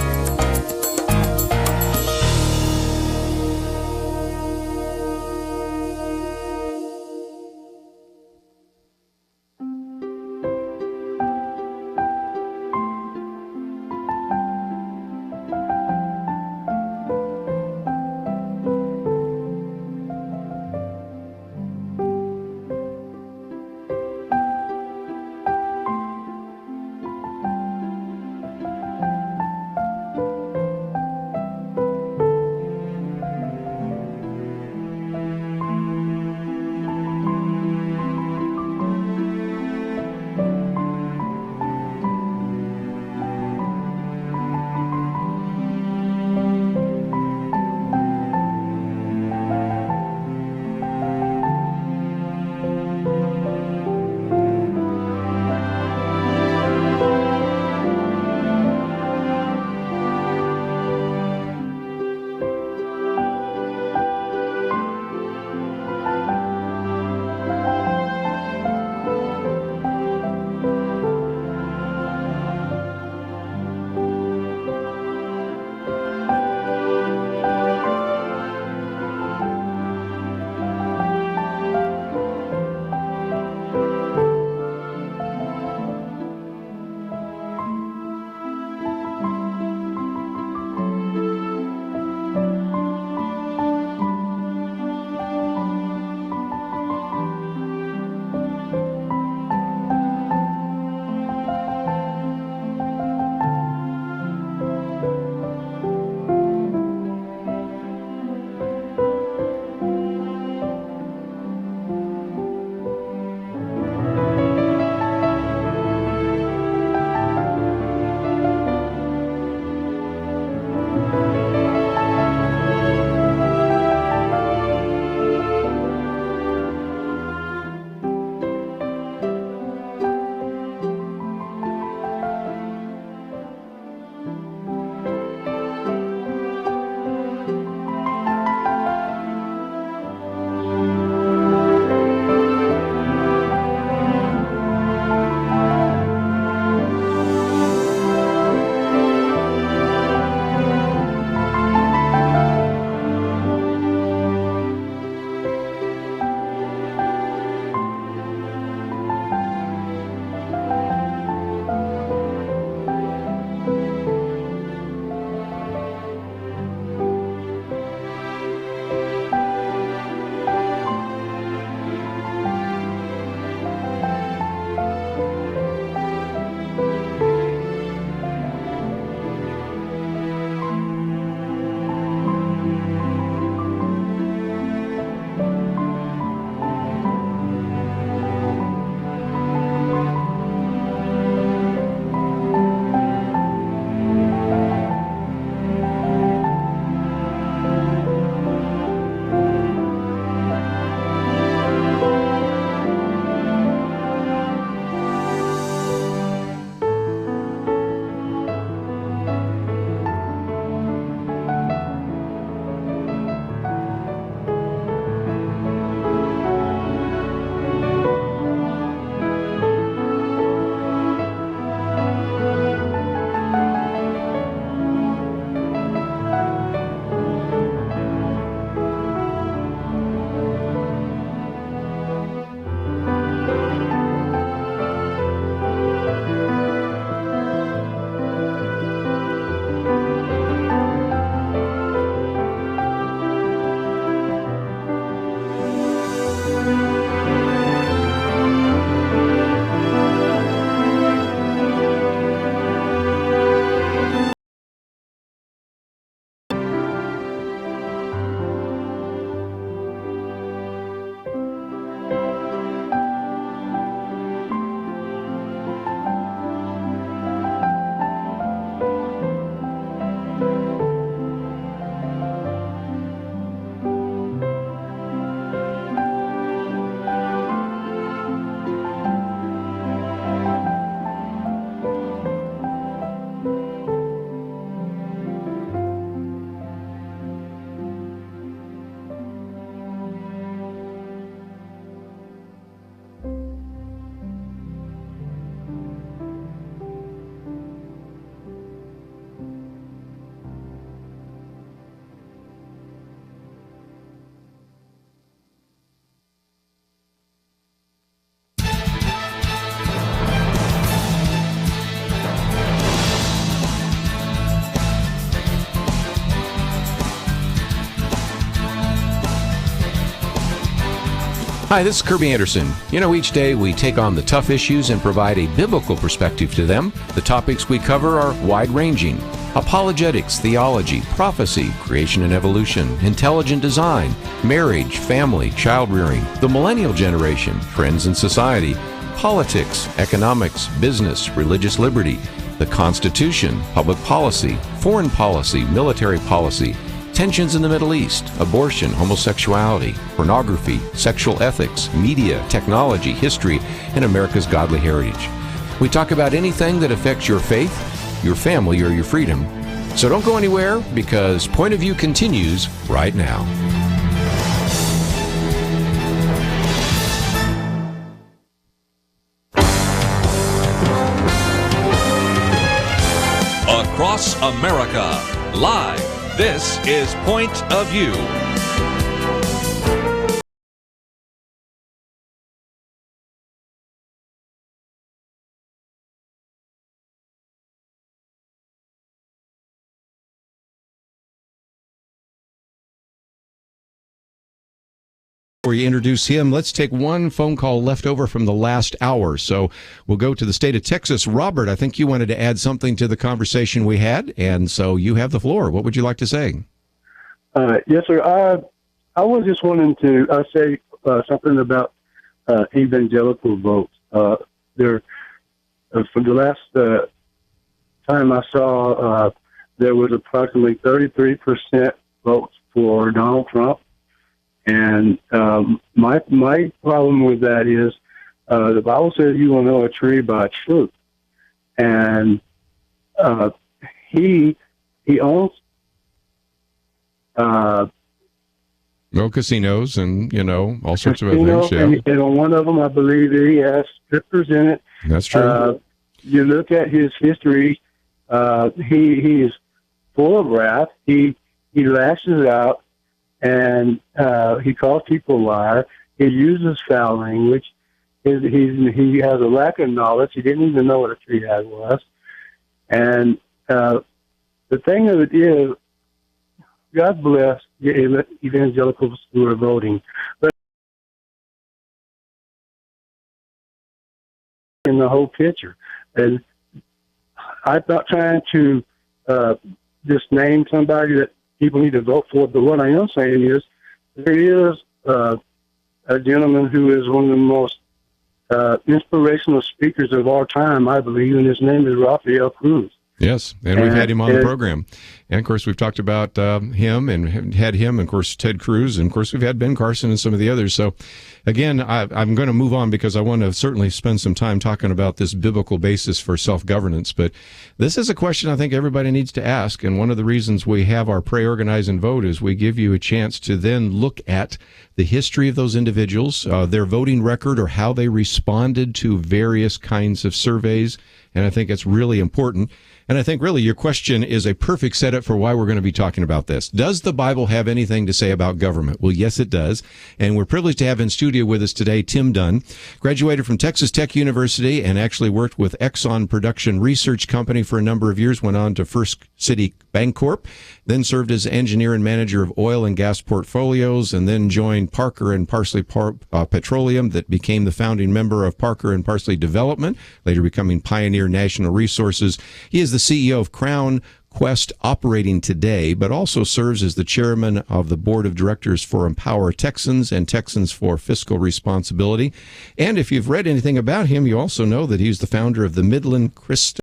Hi, this is Kerby Anderson. You know, each day we take on the tough issues and provide a biblical perspective to them. The topics we cover are wide-ranging: apologetics, theology, prophecy, creation and evolution, intelligent design, marriage, family, child-rearing, the millennial generation, trends in society, politics, economics, business, religious liberty, the Constitution, public policy, foreign policy, military policy, tensions in the Middle East, abortion, homosexuality, pornography, sexual ethics, media, technology, history, and America's godly heritage. We talk about anything that affects your faith, your family, or your freedom. So don't go anywhere, because Point of View continues right now. Across America, live. This is Point of View. Before we introduce him, let's take one phone call left over from the last hour. So we'll go to the state of Texas. Robert, I think you wanted to add something to the conversation we had, and so you have the floor. What would you like to say? Yes, sir. I was just wanting to say something about evangelical votes. For the last time I saw, there was approximately 33% votes for Donald Trump. And my problem with that is the Bible says you will know a tree by its fruit, and he owns casinos and all sorts of other things. Yeah. And on one of them, I believe that he has strippers in it. That's true. You look at his history; he is full of wrath. He lashes out. And he calls people a liar. He uses foul language. He has a lack of knowledge. He didn't even know what a triad was. And the thing of it is, God bless the evangelicals who are voting. But in the whole picture. And I'm not trying to just name somebody that people need to vote for, but what I am saying is there is a gentleman who is one of the most inspirational speakers of our time, I believe, and his name is Rafael Cruz. Yes, and we've had him on the program. And, of course, we've talked about him and had him, and, of course, Ted Cruz, and, of course, we've had Ben Carson and some of the others. So, again, I'm going to move on because I want to certainly spend some time talking about this biblical basis for self-governance. But this is a question I think everybody needs to ask, and one of the reasons we have our Pray, Organize, and Vote is we give you a chance to then look at the history of those individuals, their voting record, or how they responded to various kinds of surveys, and I think it's really important. And I think really your question is a perfect setup for why we're going to be talking about this. Does the Bible have anything to say about government? Well, yes, it does. And we're privileged to have in studio with us today Tim Dunn, graduated from Texas Tech University and actually worked with Exxon Production Research Company for a number of years, went on to First City Bancorp, then served as engineer and manager of oil and gas portfolios, and then joined Parker and Parsley Petroleum that became the founding member of Parker and Parsley Development, later becoming Pioneer National Resources. He is the CEO of Crown Quest operating today, but also serves as the chairman of the board of directors for Empower Texans and Texans for Fiscal Responsibility. And if you've read anything about him, you also know that he's the founder of the Midland Christian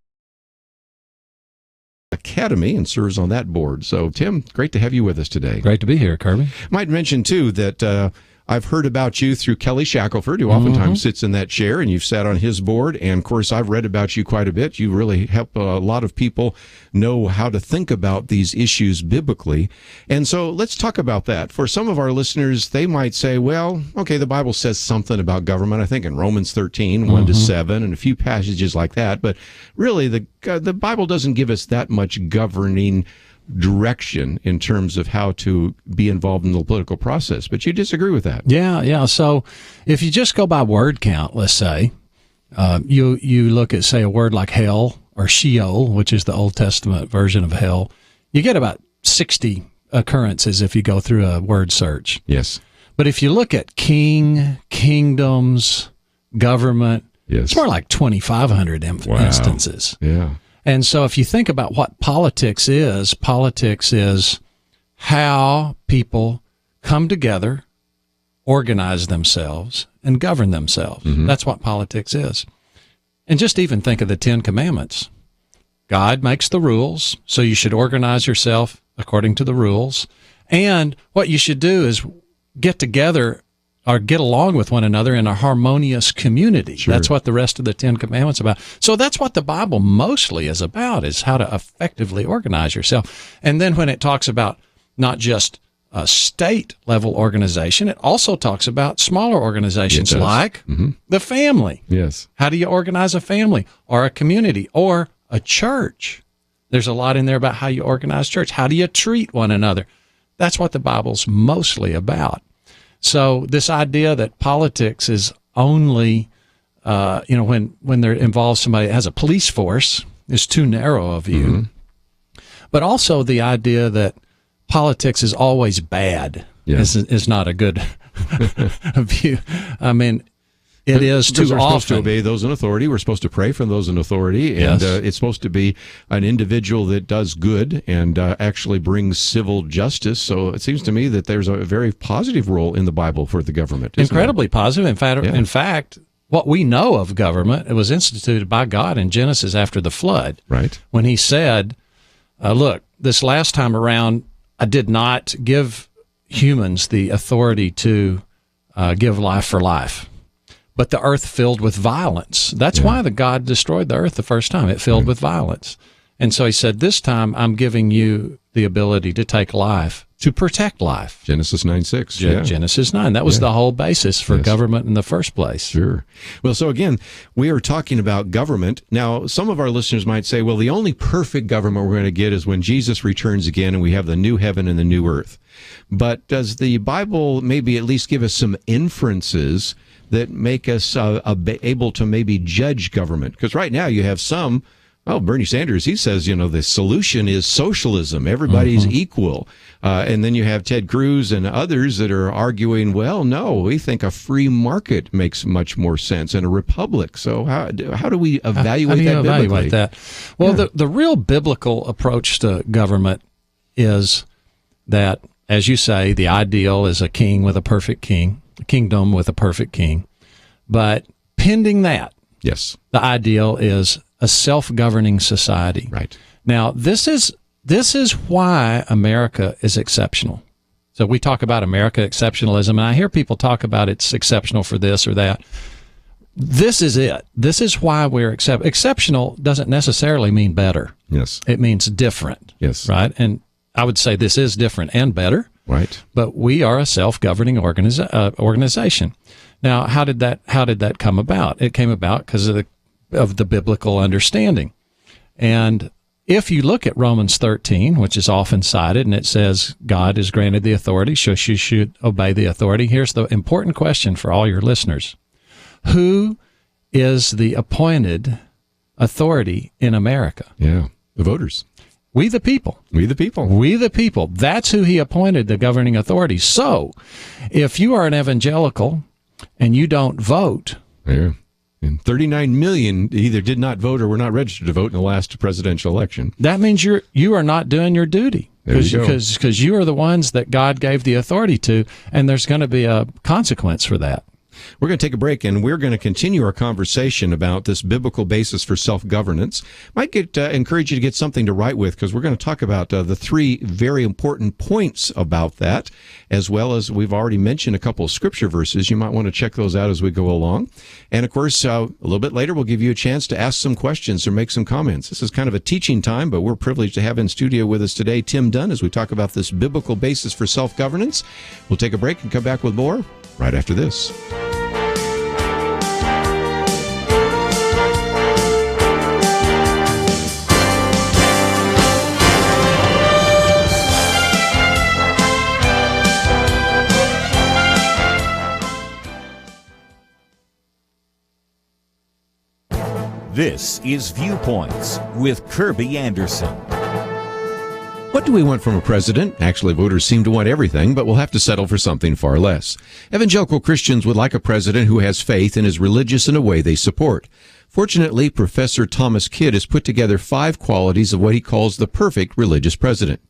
Academy and serves on that board. So, Tim, great to have you with us today. Great to be here, Kerby. Might mention, too, that I've heard about you through Kelly Shackelford, who oftentimes sits in that chair, and you've sat on his board. And, of course, I've read about you quite a bit. You really help a lot of people know how to think about these issues biblically. And so let's talk about that. For some of our listeners, they might say, well, okay, the Bible says something about government, I think in Romans 13, 1-7, and a few passages like that. But really, the Bible doesn't give us that much governing direction in terms of how to be involved in the political process. But you disagree with that. Yeah. So if you just go by word count, let's say, you look at, say, a word like hell or Sheol, which is the Old Testament version of hell, you get about 60 occurrences if you go through a word search. Yes. But if you look at kingdoms, government, it's more like 2,500 instances. Yeah. And so if you think about what politics is how people come together, organize themselves, and govern themselves. That's what politics is. And just even think of the 10 Commandments. God makes the rules, so you should organize yourself according to the rules. And what you should do is get together or get along with one another in a harmonious community. Sure. That's what the rest of the 10 Commandments are about. So that's what the Bible mostly is about, is how to effectively organize yourself. And then when it talks about not just a state-level organization, it also talks about smaller organizations like the family. Yes. How do you organize a family or a community or a church? There's a lot in there about how you organize church. How do you treat one another? That's what the Bible's mostly about. So this idea that politics is only, when there involves somebody that has a police force is too narrow a view. But also the idea that politics is always bad is not a good view. I mean, it is too often. We're supposed to obey those in authority. We're supposed to pray for those in authority. And it's supposed to be an individual that does good and actually brings civil justice. So it seems to me that there's a very positive role in the Bible for the government. Incredibly positive. In fact, what we know of government, it was instituted by God in Genesis after the flood. Right. When he said, look, this last time around, I did not give humans the authority to give life for life. But the earth filled with violence. That's why the God destroyed the earth the first time. It filled with violence. And so he said, this time I'm giving you the ability to take life, to protect life. Genesis 9:6. Genesis 9. That was the whole basis for government in the first place. Sure. Well, so again, we are talking about government. Now, some of our listeners might say, well, the only perfect government we're going to get is when Jesus returns again and we have the new heaven and the new earth. But does the Bible maybe at least give us some inferences that make us able to maybe judge government? Because right now you have some, Bernie Sanders, he says, the solution is socialism. Everybody's equal. And then you have Ted Cruz and others that are arguing, well, no, we think a free market makes much more sense and a republic. So how do we evaluate that? Well, the real biblical approach to government is that, as you say, the ideal is a king with a perfect king, a kingdom with a perfect king. But pending that, the ideal is a self-governing society. Right. Now, this is why America is exceptional. So we talk about America exceptionalism, and I hear people talk about it's exceptional for this or that. This is it. This is why we're exceptional. Doesn't necessarily mean better. Yes. It means different. Yes. Right. And I would say this is different and better. Right. But we are a self-governing organization. Now, how did that come about? It came about because of the biblical understanding. And if you look at Romans 13, which is often cited, and it says God has granted the authority, so you should obey the authority. Here's the important question for all your listeners. Who is the appointed authority in America? Yeah, the voters. We the people. We the people. We the people. That's who he appointed the governing authority. So if you are an evangelical and you don't vote. Yeah. And 39 million either did not vote or were not registered to vote in the last presidential election. That means you are not doing your duty. Because you are the ones that God gave the authority to, and there's going to be a consequence for that. We're going to take a break, and we're going to continue our conversation about this biblical basis for self-governance. Might encourage you to get something to write with, because we're going to talk about the three very important points about that, as well as we've already mentioned a couple of scripture verses. You might want to check those out as we go along. And, of course, a little bit later, we'll give you a chance to ask some questions or make some comments. This is kind of a teaching time, but we're privileged to have in studio with us today Tim Dunn as we talk about this biblical basis for self-governance. We'll take a break and come back with more right after this. This is Viewpoints with Kerby Anderson. What do we want from a president? Actually, voters seem to want everything, but we'll have to settle for something far less. Evangelical Christians would like a president who has faith and is religious in a way they support. Fortunately, Professor Thomas Kidd has put together 5 qualities of what he calls the perfect religious president.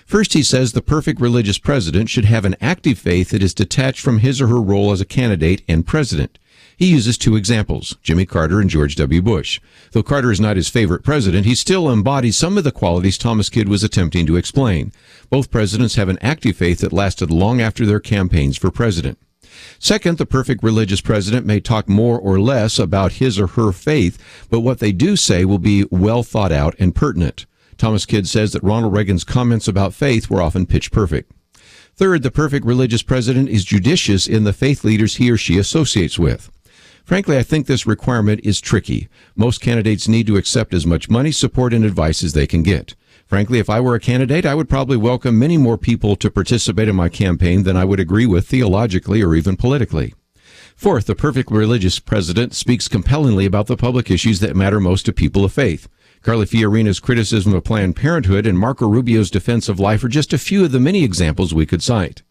First, he says the perfect religious president should have an active faith that is detached from his or her role as a candidate and president. He uses 2 examples, Jimmy Carter and George W. Bush. Though Carter is not his favorite president, he still embodies some of the qualities Thomas Kidd was attempting to explain. Both presidents have an active faith that lasted long after their campaigns for president. Second, the perfect religious president may talk more or less about his or her faith, but what they do say will be well thought out and pertinent. Thomas Kidd says that Ronald Reagan's comments about faith were often pitch perfect. Third, the perfect religious president is judicious in the faith leaders he or she associates with. Frankly, I think this requirement is tricky. Most candidates need to accept as much money, support, and advice as they can get. Frankly, if I were a candidate, I would probably welcome many more people to participate in my campaign than I would agree with theologically or even politically. Fourth, the perfect religious president speaks compellingly about the public issues that matter most to people of faith. Carly Fiorina's criticism of Planned Parenthood and Marco Rubio's defense of life are just a few of the many examples we could cite.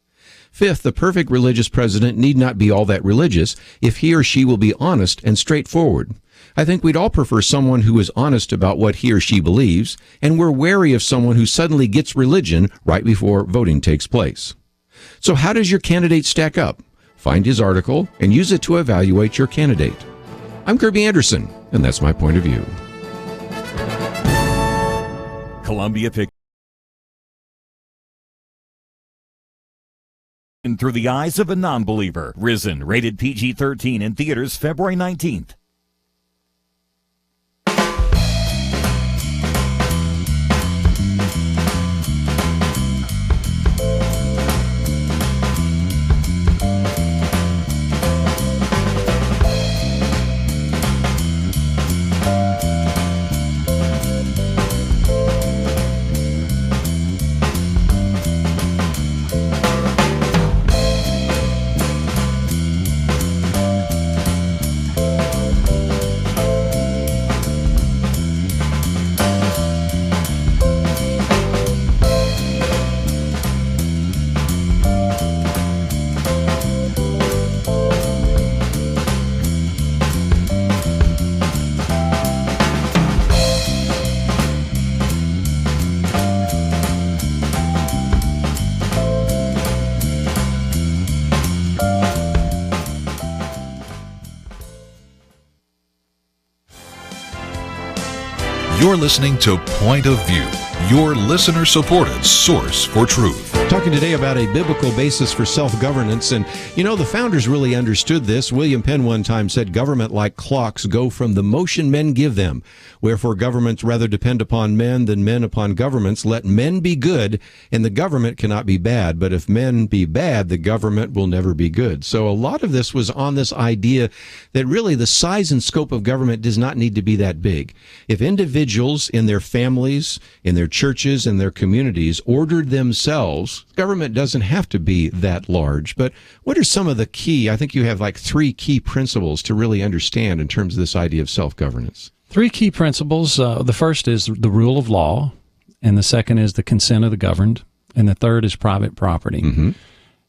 Fifth, the perfect religious president need not be all that religious if he or she will be honest and straightforward. I think we'd all prefer someone who is honest about what he or she believes, and we're wary of someone who suddenly gets religion right before voting takes place. So how does your candidate stack up? Find his article and use it to evaluate your candidate. I'm Kerby Anderson, and that's my point of view. Columbia Pictures. Through the Eyes of a Non-Believer. Risen, rated PG-13 in theaters February 19th. You're listening to Point of View, your listener-supported source for truth. Talking today about a biblical basis for self-governance, and you know, the founders really understood this. William Penn one time said, "Government, like clocks, go from the motion men give them. Wherefore governments rather depend upon men than men upon governments. Let men be good, and the government cannot be bad. But if men be bad, the government will never be good." So a lot of this was on this idea that really the size and scope of government does not need to be that big. If individuals in their families, in their churches, in their communities ordered themselves, government doesn't have to be that large. But what are some of the key, I think you have like 3 key principles to really understand in terms of this idea of self-governance? 3 key principles. The first is the rule of law, and the second is the consent of the governed, and the third is private property. Mm-hmm.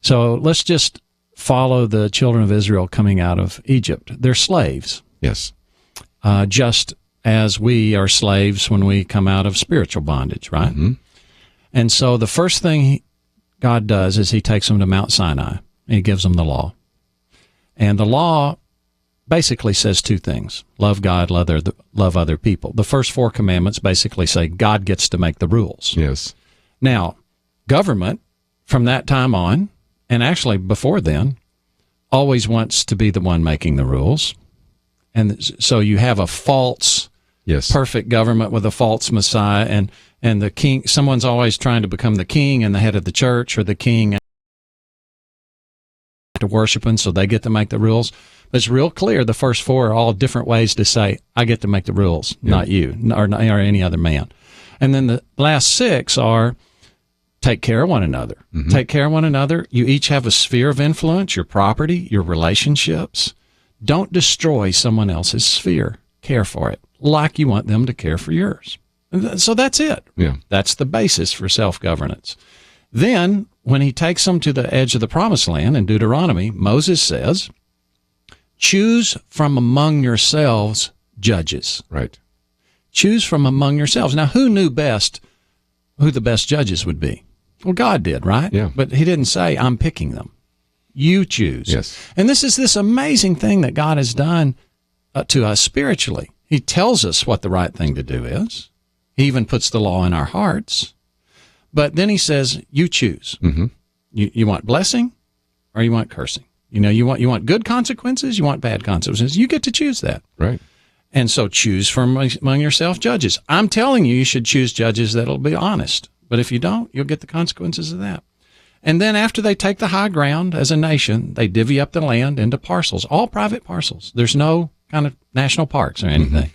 So let's just follow the children of Israel coming out of Egypt. They're slaves. Yes. Just as we are slaves when we come out of spiritual bondage, right? Mm-hmm. And so the first thing God does is he takes them to Mount Sinai, and he gives them the law. And the law basically says 2 things: love God, love other people. The first 4 commandments basically say God gets to make the rules. Yes. Now, government, from that time on, and actually before then, always wants to be the one making the rules. And so you have a false, perfect government with a false Messiah, and the king. Someone's always trying to become the king and the head of the church, or the king to worship him, so they get to make the rules. But it's real clear the first 4 are all different ways to say, I get to make the rules, not you, or any other man. And then the last 6 are take care of one another. Mm-hmm. Take care of one another. You each have a sphere of influence, your property, your relationships. Don't destroy someone else's sphere. Care for it like you want them to care for yours. So that's it. Yeah. That's the basis for self-governance. Then, when he takes them to the edge of the promised land in Deuteronomy, Moses says, choose from among yourselves judges. Right. Choose from among yourselves. Now, who knew best who the best judges would be? Well, God did, right? Yeah. But he didn't say, I'm picking them. You choose. Yes. And this is this amazing thing that God has done to us spiritually. He tells us what the right thing to do is. He even puts the law in our hearts. But then he says, you choose. Mm-hmm. You want blessing or you want cursing? You want good consequences, you want bad consequences. You get to choose that. Right. And so choose from among yourself judges. I'm telling you, you should choose judges that'll be honest. But if you don't, you'll get the consequences of that. And then after they take the high ground as a nation, they divvy up the land into parcels, all private parcels. There's no kind of national parks or anything. Mm-hmm.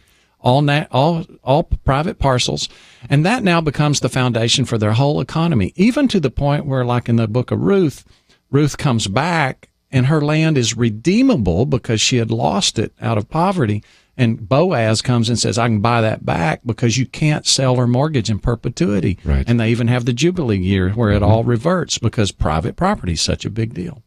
All private parcels. And that now becomes the foundation for their whole economy, even to the point where, like in the book of Ruth, Ruth comes back and her land is redeemable because she had lost it out of poverty. And Boaz comes and says, I can buy that back because you can't sell or mortgage in perpetuity. Right. And they even have the Jubilee year where it all reverts because private property is such a big deal.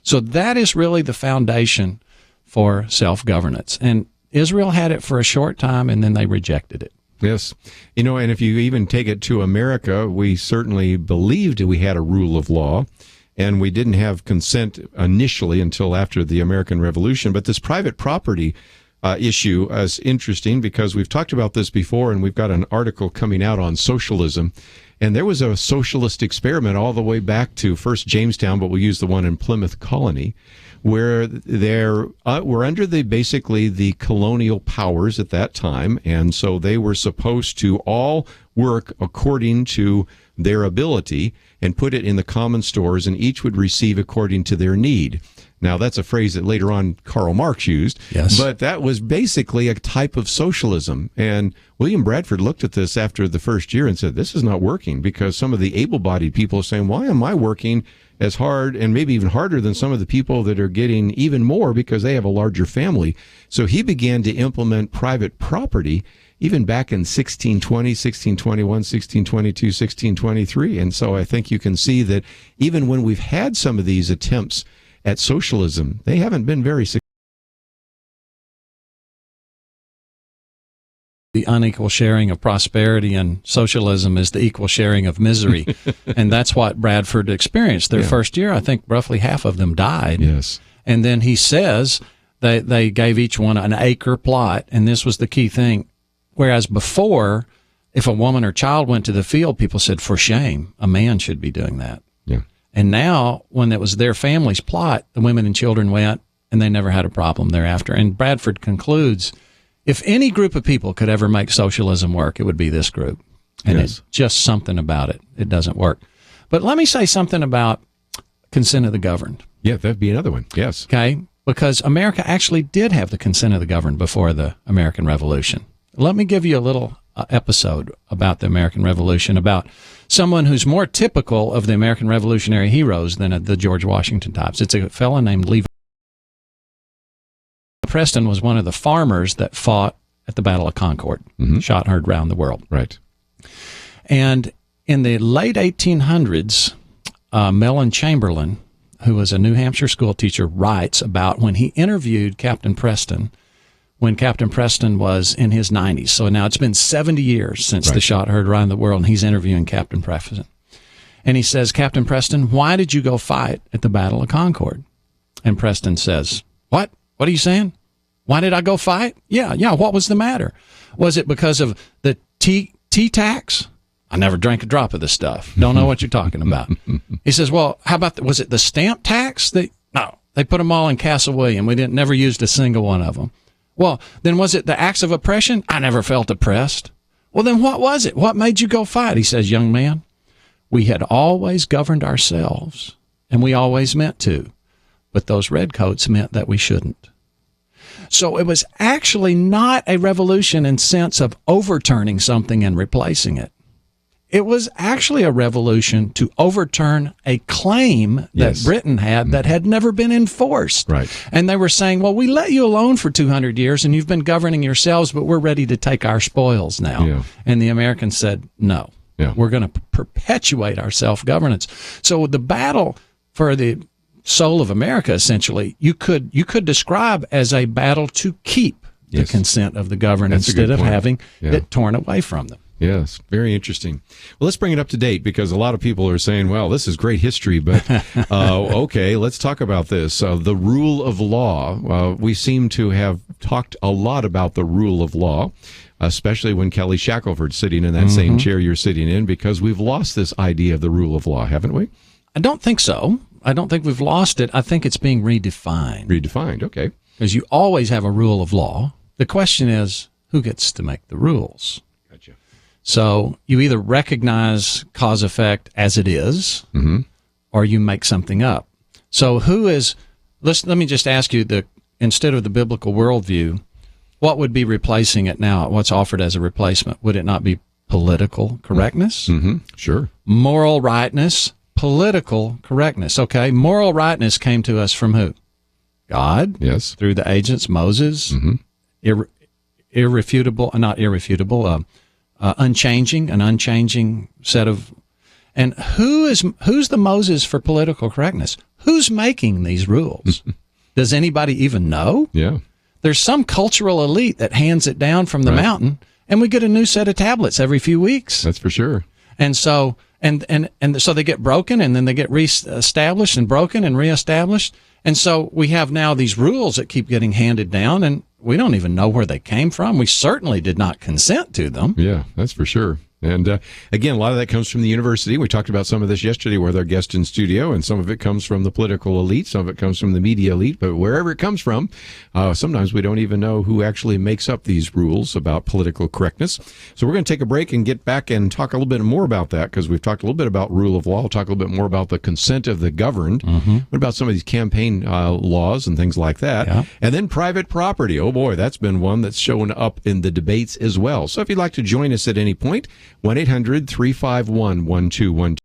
So that is really the foundation for self-governance. And Israel had it for a short time, and then they rejected it. Yes. And if you even take it to America, we certainly believed we had a rule of law, and we didn't have consent initially until after the American Revolution. But this private property issue is interesting because we've talked about this before, and we've got an article coming out on socialism. And there was a socialist experiment all the way back to first Jamestown, but we'll use the one in Plymouth Colony, where were under basically the colonial powers at that time. And so they were supposed to all work according to their ability and put it in the common stores, and each would receive according to their need. Now, that's a phrase that later on Karl Marx used, yes. But that was basically a type of socialism. And William Bradford looked at this after the first year and said, this is not working, because some of the able-bodied people are saying, why am I working as hard and maybe even harder than some of the people that are getting even more because they have a larger family? So he began to implement private property even back in 1620, 1621, 1622, 1623. And so I think you can see that even when we've had some of these attempts at socialism, they haven't been very successful. The unequal sharing of prosperity and socialism is the equal sharing of misery. And that's what Bradford experienced. Their first year, I think roughly half of them died. Yes. And then he says they gave each one an acre plot, and this was the key thing. Whereas before, if a woman or child went to the field, people said, for shame, a man should be doing that. Yeah. And now, when it was their family's plot, the women and children went, and they never had a problem thereafter. And Bradford concludes, if any group of people could ever make socialism work, it would be this group. And Yes. it's just something about it. It doesn't work. But let me say something about consent of the governed. Yeah, that'd be another one. Yes. Okay? Because America actually did have the consent of the governed before the American Revolution. Let me give you a little episode about the American Revolution, about someone who's more typical of the American Revolutionary heroes than the George Washington types. It's a fellow named Levi. Preston was one of the farmers that fought at the Battle of Concord, shot and heard around the world. Right. And in the late 1800s, Mellon Chamberlain, who was a New Hampshire school teacher, writes about when he interviewed Captain Preston, when Captain Preston was in his 90s. So now it's been 70 years since the shot heard around the world, and he's interviewing Captain Preston. And he says, Captain Preston, why did you go fight at the Battle of Concord? And Preston says, what? What are you saying? Why did I go fight? Yeah, what was the matter? Was it because of the tea tax? I never drank a drop of this stuff. Don't know what you're talking about. He says, well, how about, was it the stamp tax? No, they put them all in Castle William. We never used a single one of them. Well, then was it the acts of oppression? I never felt oppressed. Well, then what was it? What made you go fight? He says, young man, we had always governed ourselves, and we always meant to, but those redcoats meant that we shouldn't. So it was actually not a revolution in sense of overturning something and replacing it. It was actually a revolution to overturn a claim that Britain had never been enforced. Right. And they were saying, well, we let you alone for 200 years and you've been governing yourselves, but we're ready to take our spoils now. Yeah. And the Americans said, no, we're going to perpetuate our self-governance. So the battle for the soul of America, essentially, you could describe as a battle to keep the consent of the governed instead of having it torn away from them. Yes, very interesting. Well, let's bring it up to date because a lot of people are saying, well, this is great history, but okay, let's talk about this. The rule of law. We seem to have talked a lot about the rule of law, especially when Kelly Shackelford's sitting in that same chair you're sitting in, because we've lost this idea of the rule of law, haven't we? I don't think so. I don't think we've lost it. I think it's being redefined. Redefined, okay. Because you always have a rule of law. The question is, who gets to make the rules? Gotcha. So you either recognize cause effect as it is, or you make something up. So let me just ask you, instead of the biblical worldview, what would be replacing it now? What's offered as a replacement? Would it not be political correctness? Sure. Moral rightness, political correctness. Okay, moral rightness came to us from who? God. Yes. Through the agents, Moses. Unchanging set of, and who's the Moses for political correctness? Who's making these rules? Does anybody even know? Yeah. There's some cultural elite that hands it down from the mountain, and we get a new set of tablets every few weeks. That's for sure. And so, and so they get broken, and then they get reestablished and broken and reestablished. And so we have now these rules that keep getting handed down, and we don't even know where they came from. We certainly did not consent to them. Yeah, that's for sure. And again, a lot of that comes from the university. We talked about some of this yesterday with our guest in studio, and some of it comes from the political elite, some of it comes from the media elite, but wherever it comes from, sometimes we don't even know who actually makes up these rules about political correctness. So we're going to take a break and get back and talk a little bit more about that, because we've talked a little bit about rule of law. We'll talk a little bit more about the consent of the governed. What about some of these campaign laws and things like that? Yeah. And then private property. Oh boy, that's been one that's shown up in the debates as well. So if you'd like to join us at any point, 1-800-351-1212.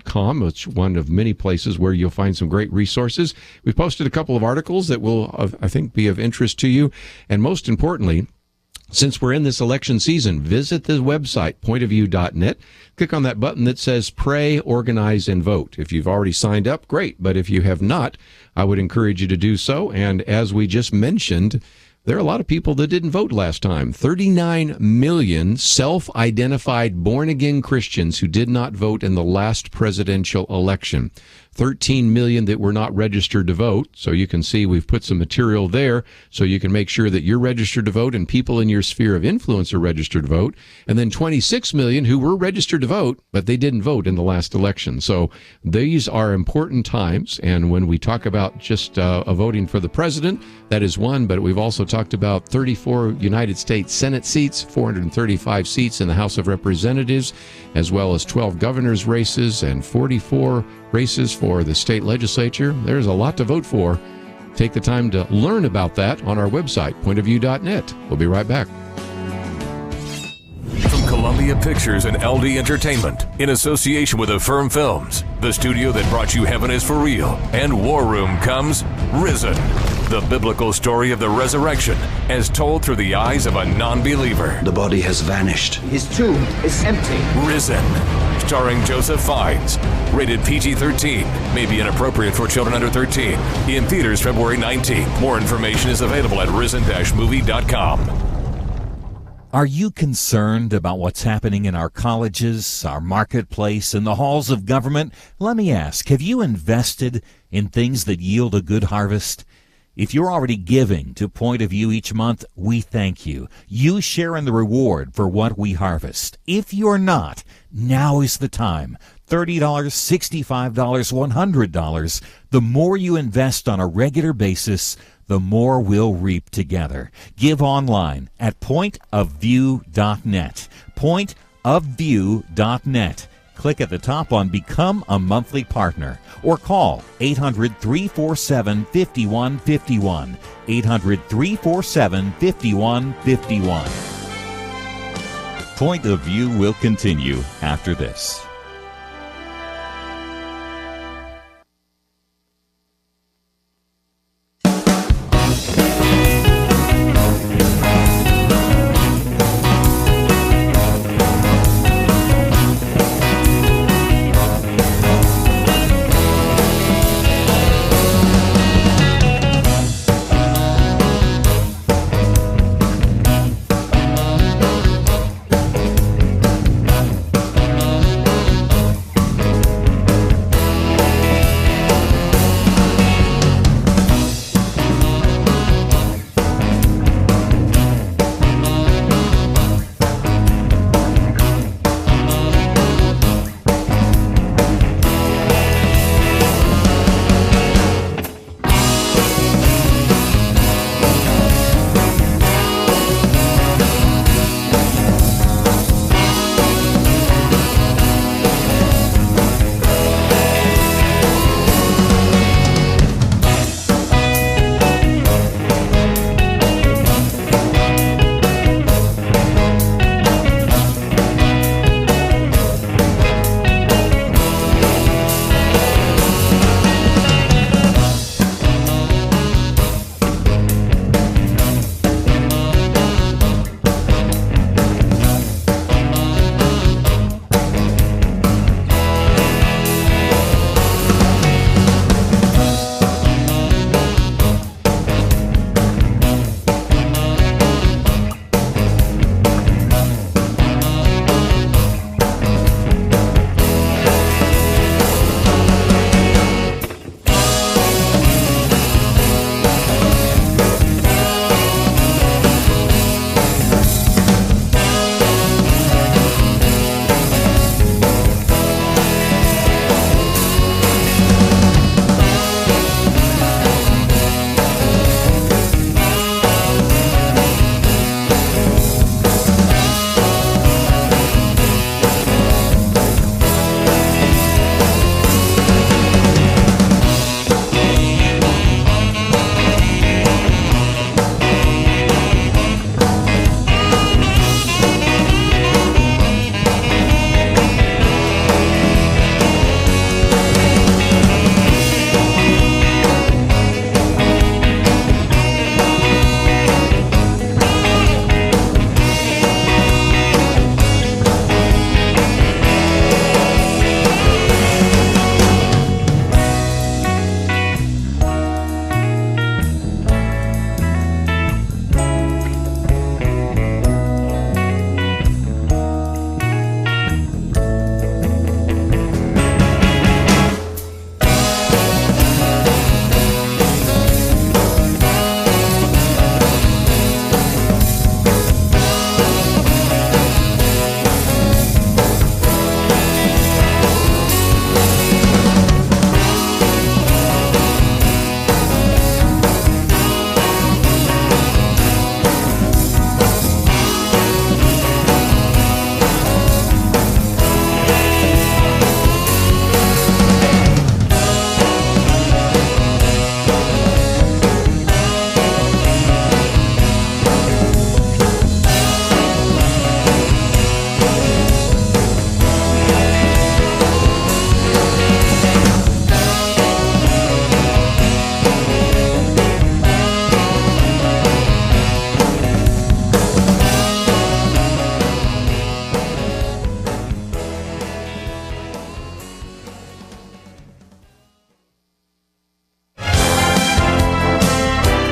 .com. It's one of many places where you'll find some great resources. We've posted a couple of articles that will, I think, be of interest to you. And most importantly, since we're in this election season, visit the website, pointofview.net. Click on that button that says Pray, Organize, and Vote. If you've already signed up, great. But if you have not, I would encourage you to do so. And as we just mentioned, there are a lot of people that didn't vote last time. 39 million self-identified born-again Christians who did not vote in the last presidential election. 13 million that were not registered to vote. So you can see we've put some material there so you can make sure that you're registered to vote and people in your sphere of influence are registered to vote. And then 26 million who were registered to vote, but they didn't vote in the last election. So these are important times. And when we talk about just voting for the president, that is one, but we've also talked about 34 United States Senate seats, 435 seats in the House of Representatives, as well as 12 governor's races and 44 races for the state legislature. There's a lot to vote for. Take the time to learn about that on our website, pointofview.net. We'll be right back. From Columbia Pictures and LD Entertainment, in association with Affirm Films, the studio that brought you Heaven is for Real and War Room, comes Risen, the biblical story of the resurrection as told through the eyes of a non-believer. The body has vanished. His tomb is empty. Risen, starring Joseph Fiennes. Rated PG-13. May be inappropriate for children under 13. In theaters February 19th. More information is available at risen-movie.com. Are you concerned about what's happening in our colleges, our marketplace, and the halls of government? Let me ask, have you invested in things that yield a good harvest? If you're already giving to Point of View each month, we thank you. You share in the reward for what we harvest. If you're not, now is the time. $30, $65, $100. The more you invest on a regular basis, the more we'll reap together. Give online at pointofview.net. Pointofview.net. Click at the top on Become a Monthly Partner or call 800-347-5151. 800-347-5151. Point of View will continue after this.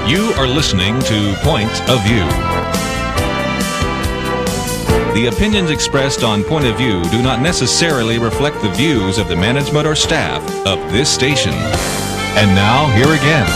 You are listening to Point of View. The opinions expressed on Point of View do not necessarily reflect the views of the management or staff of this station. And now, here again,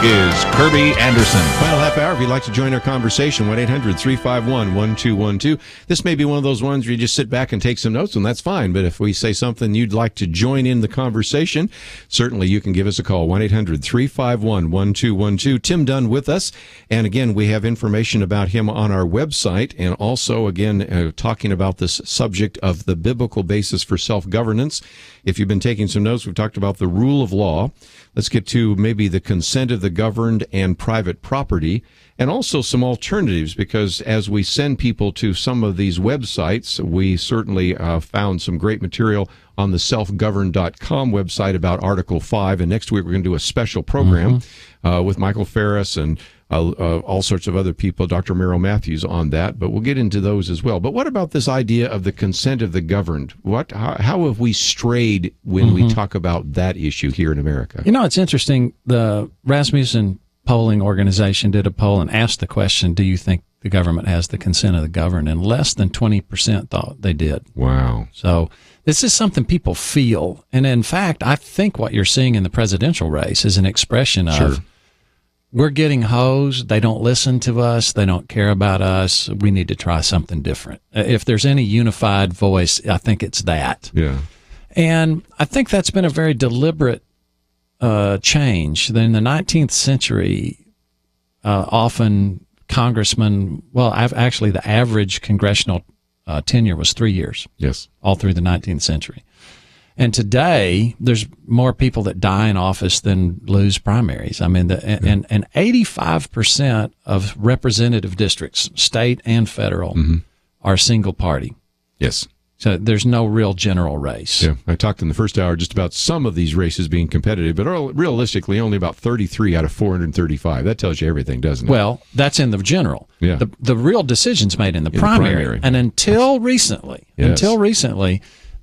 is Kerby Anderson. Final half hour, if you'd like to join our conversation, 1-800-351-1212. This may be one of those ones where you just sit back and take some notes, and that's fine. But if we say something you'd like to join in the conversation, certainly you can give us a call, 1-800-351-1212. Tim Dunn with us. And again, we have information about him on our website, and also, again, talking about this subject of the biblical basis for self-governance. If you've been taking some notes, we've talked about the rule of law. Let's get to maybe the consent of the governed and private property, and also some alternatives, because as we send people to some of these websites, we certainly found some great material on the selfgovern.com website about Article 5, and next week we're going to do a special program with Michael Ferris and all sorts of other people, Dr. Merrill Matthews, on that, but we'll get into those as well. But what about this idea of the consent of the governed? How have we strayed when we talk about that issue here in America? You know, it's interesting. The Rasmussen polling organization did a poll and asked the question, do you think the government has the consent of the governed? And less than 20% thought they did. Wow. So this is something people feel. And in fact, I think what you're seeing in the presidential race is an expression of, we're getting hosed. They don't listen to us. They don't care about us. We need to try something different. If there's any unified voice, I think it's that. Yeah. And I think that's been a very deliberate change. In the 19th century, often congressmen, actually the average congressional tenure was 3 years. Yes. All through the 19th century. And today, there's more people that die in office than lose primaries. I mean, and 85% of representative districts, state and federal, are single party. Yes. So there's no real general race. Yeah, I talked in the first hour just about some of these races being competitive, but realistically, only about 33 out of 435. That tells you everything, doesn't it? Well, that's in the general. Yeah. The real decision's made in the primary. And until recently,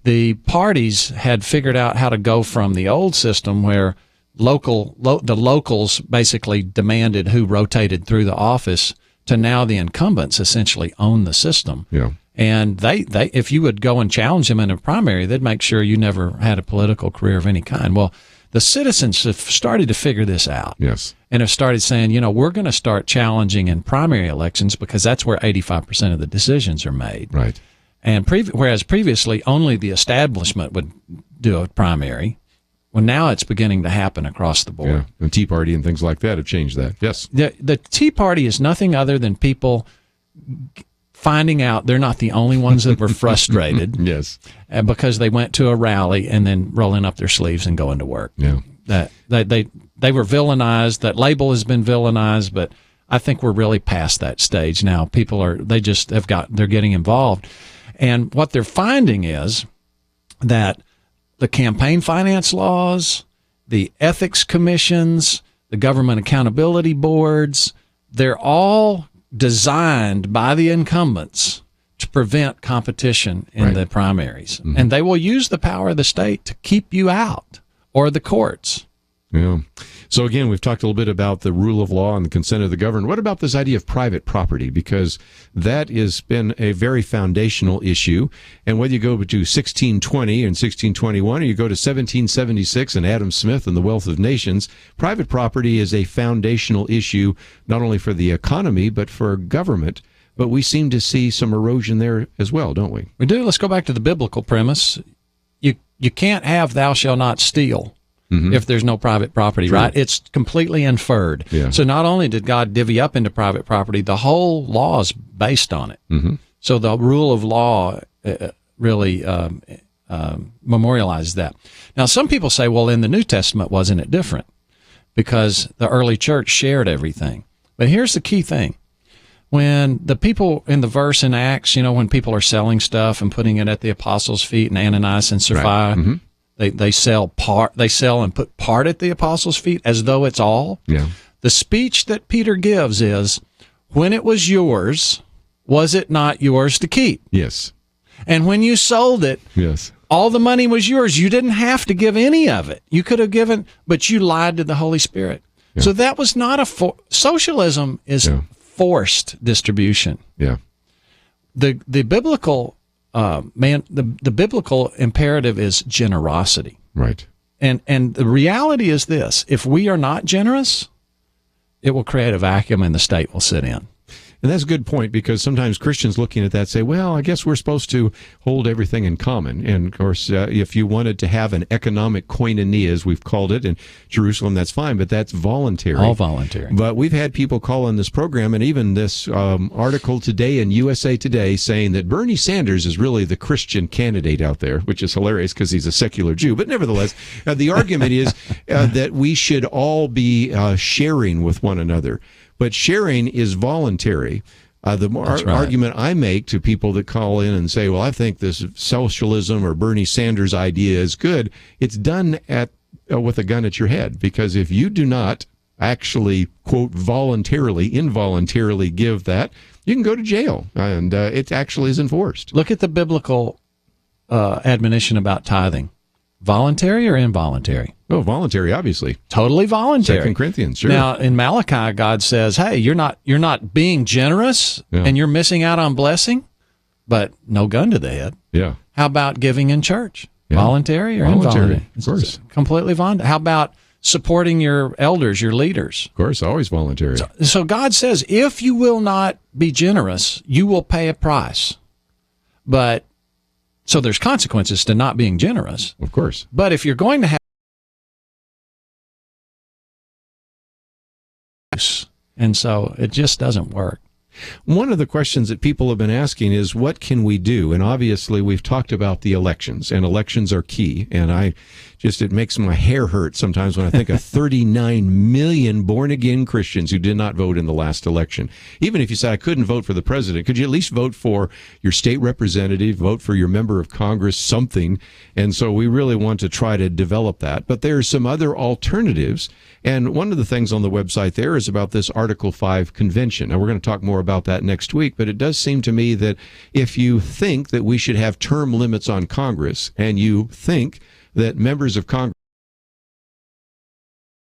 the parties had figured out how to go from the old system where the locals basically demanded who rotated through the office to now the incumbents essentially own the system. Yeah. And they if you would go and challenge them in a primary, they'd make sure you never had a political career of any kind. Well, the citizens have started to figure this out. Yes. And have started saying, we're going to start challenging in primary elections because that's where 85% of the decisions are made. Right. And whereas previously only the establishment would do a primary, well, now it's beginning to happen across the board. Yeah, the Tea Party and things like that have changed that. Yes. The Tea Party is nothing other than people finding out they're not the only ones that were frustrated. Yes. Because they went to a rally and then rolling up their sleeves and going to work. Yeah. That they were villainized. That label has been villainized, but I think we're really past that stage now. People they're getting involved. And what they're finding is that the campaign finance laws, the ethics commissions, the government accountability boards, they're all designed by the incumbents to prevent competition in the primaries. And they will use the power of the state to keep you out, or the courts. Yeah. So again, we've talked a little bit about the rule of law and the consent of the governed. What about this idea of private property? Because that has been a very foundational issue. And whether you go to 1620 and 1621, or you go to 1776 and Adam Smith and the Wealth of Nations, private property is a foundational issue, not only for the economy, but for government. But we seem to see some erosion there as well, don't we? We do. Let's go back to the biblical premise. You can't have thou shalt not steal. If there's no private property, right? It's completely inferred. Yeah. So not only did God divvy up into private property, the whole law is based on it. So the rule of law really memorializes that. Now, some people say, well, in the New Testament, wasn't it different? Because the early church shared everything. But here's the key thing. When the people in the verse in Acts, when people are selling stuff and putting it at the apostles' feet, and Ananias and Sapphira, They sell and put part at the apostles' feet as though it's all. Yeah. The speech that Peter gives is, when it was yours, was it not yours to keep? Yes. And when you sold it, yes, all the money was yours. You didn't have to give any of it. You could have given, but you lied to the Holy Spirit. Yeah. So that was not socialism is forced distribution. Yeah. The biblical the biblical imperative is generosity. Right. And the reality is this: if we are not generous, it will create a vacuum and the state will sit in. And that's a good point, because sometimes Christians looking at that say, well, I guess we're supposed to hold everything in common. And, of course, if you wanted to have an economic koinonia, as we've called it, in Jerusalem, that's fine, but that's voluntary. All voluntary. But we've had people call on this program, and even this article today in USA Today saying that Bernie Sanders is really the Christian candidate out there, which is hilarious because he's a secular Jew. But nevertheless, the argument is that we should all be sharing with one another. But sharing is voluntary. The argument I make to people that call in and say, well, I think this socialism or Bernie Sanders idea is good, it's done with a gun at your head. Because if you do not actually, quote, involuntarily give that, you can go to jail. And it actually is enforced. Look at the biblical admonition about tithing. Voluntary or involuntary? Oh, voluntary, obviously. Totally voluntary. 2 Corinthians, sure. Now, in Malachi, God says, hey, you're not being generous and you're missing out on blessing, but no gun to the head. Yeah. How about giving in church? Yeah. Voluntary or voluntary, involuntary? Of course. Completely voluntary. How about supporting your elders, your leaders? Of course, always voluntary. So God says, if you will not be generous, you will pay a price. But so there's consequences to not being generous. Of course. But if you're going to have, and so it just doesn't work. One of the questions that people have been asking is, what can we do? And obviously, we've talked about the elections, and elections are key. And it makes my hair hurt sometimes when I think of 39 million born-again Christians who did not vote in the last election. Even if you said, I couldn't vote for the president, could you at least vote for your state representative, vote for your member of Congress, something? And so we really want to try to develop that. But there are some other alternatives. And one of the things on the website there is about this Article 5 convention. Now, we're going to talk more about that next week, but it does seem to me that if you think that we should have term limits on Congress, and you think that members of Congress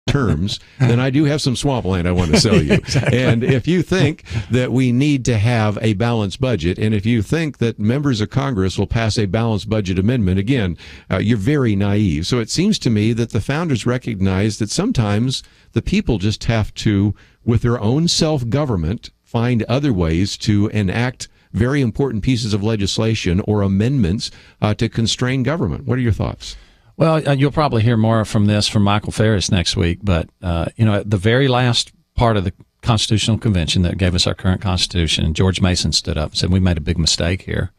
terms, then I do have some swampland I want to sell you. Exactly. And if you think that we need to have a balanced budget, and if you think that members of Congress will pass a balanced budget amendment, again, you're very naive. So it seems to me that the founders recognized that sometimes the people just have to, with their own self-government, find other ways to enact very important pieces of legislation or amendments to constrain government. What are your thoughts? Well, you'll probably hear more from Michael Ferris next week, but at the very last part of the Constitutional Convention that gave us our current Constitution, George Mason stood up and said, we made a big mistake here.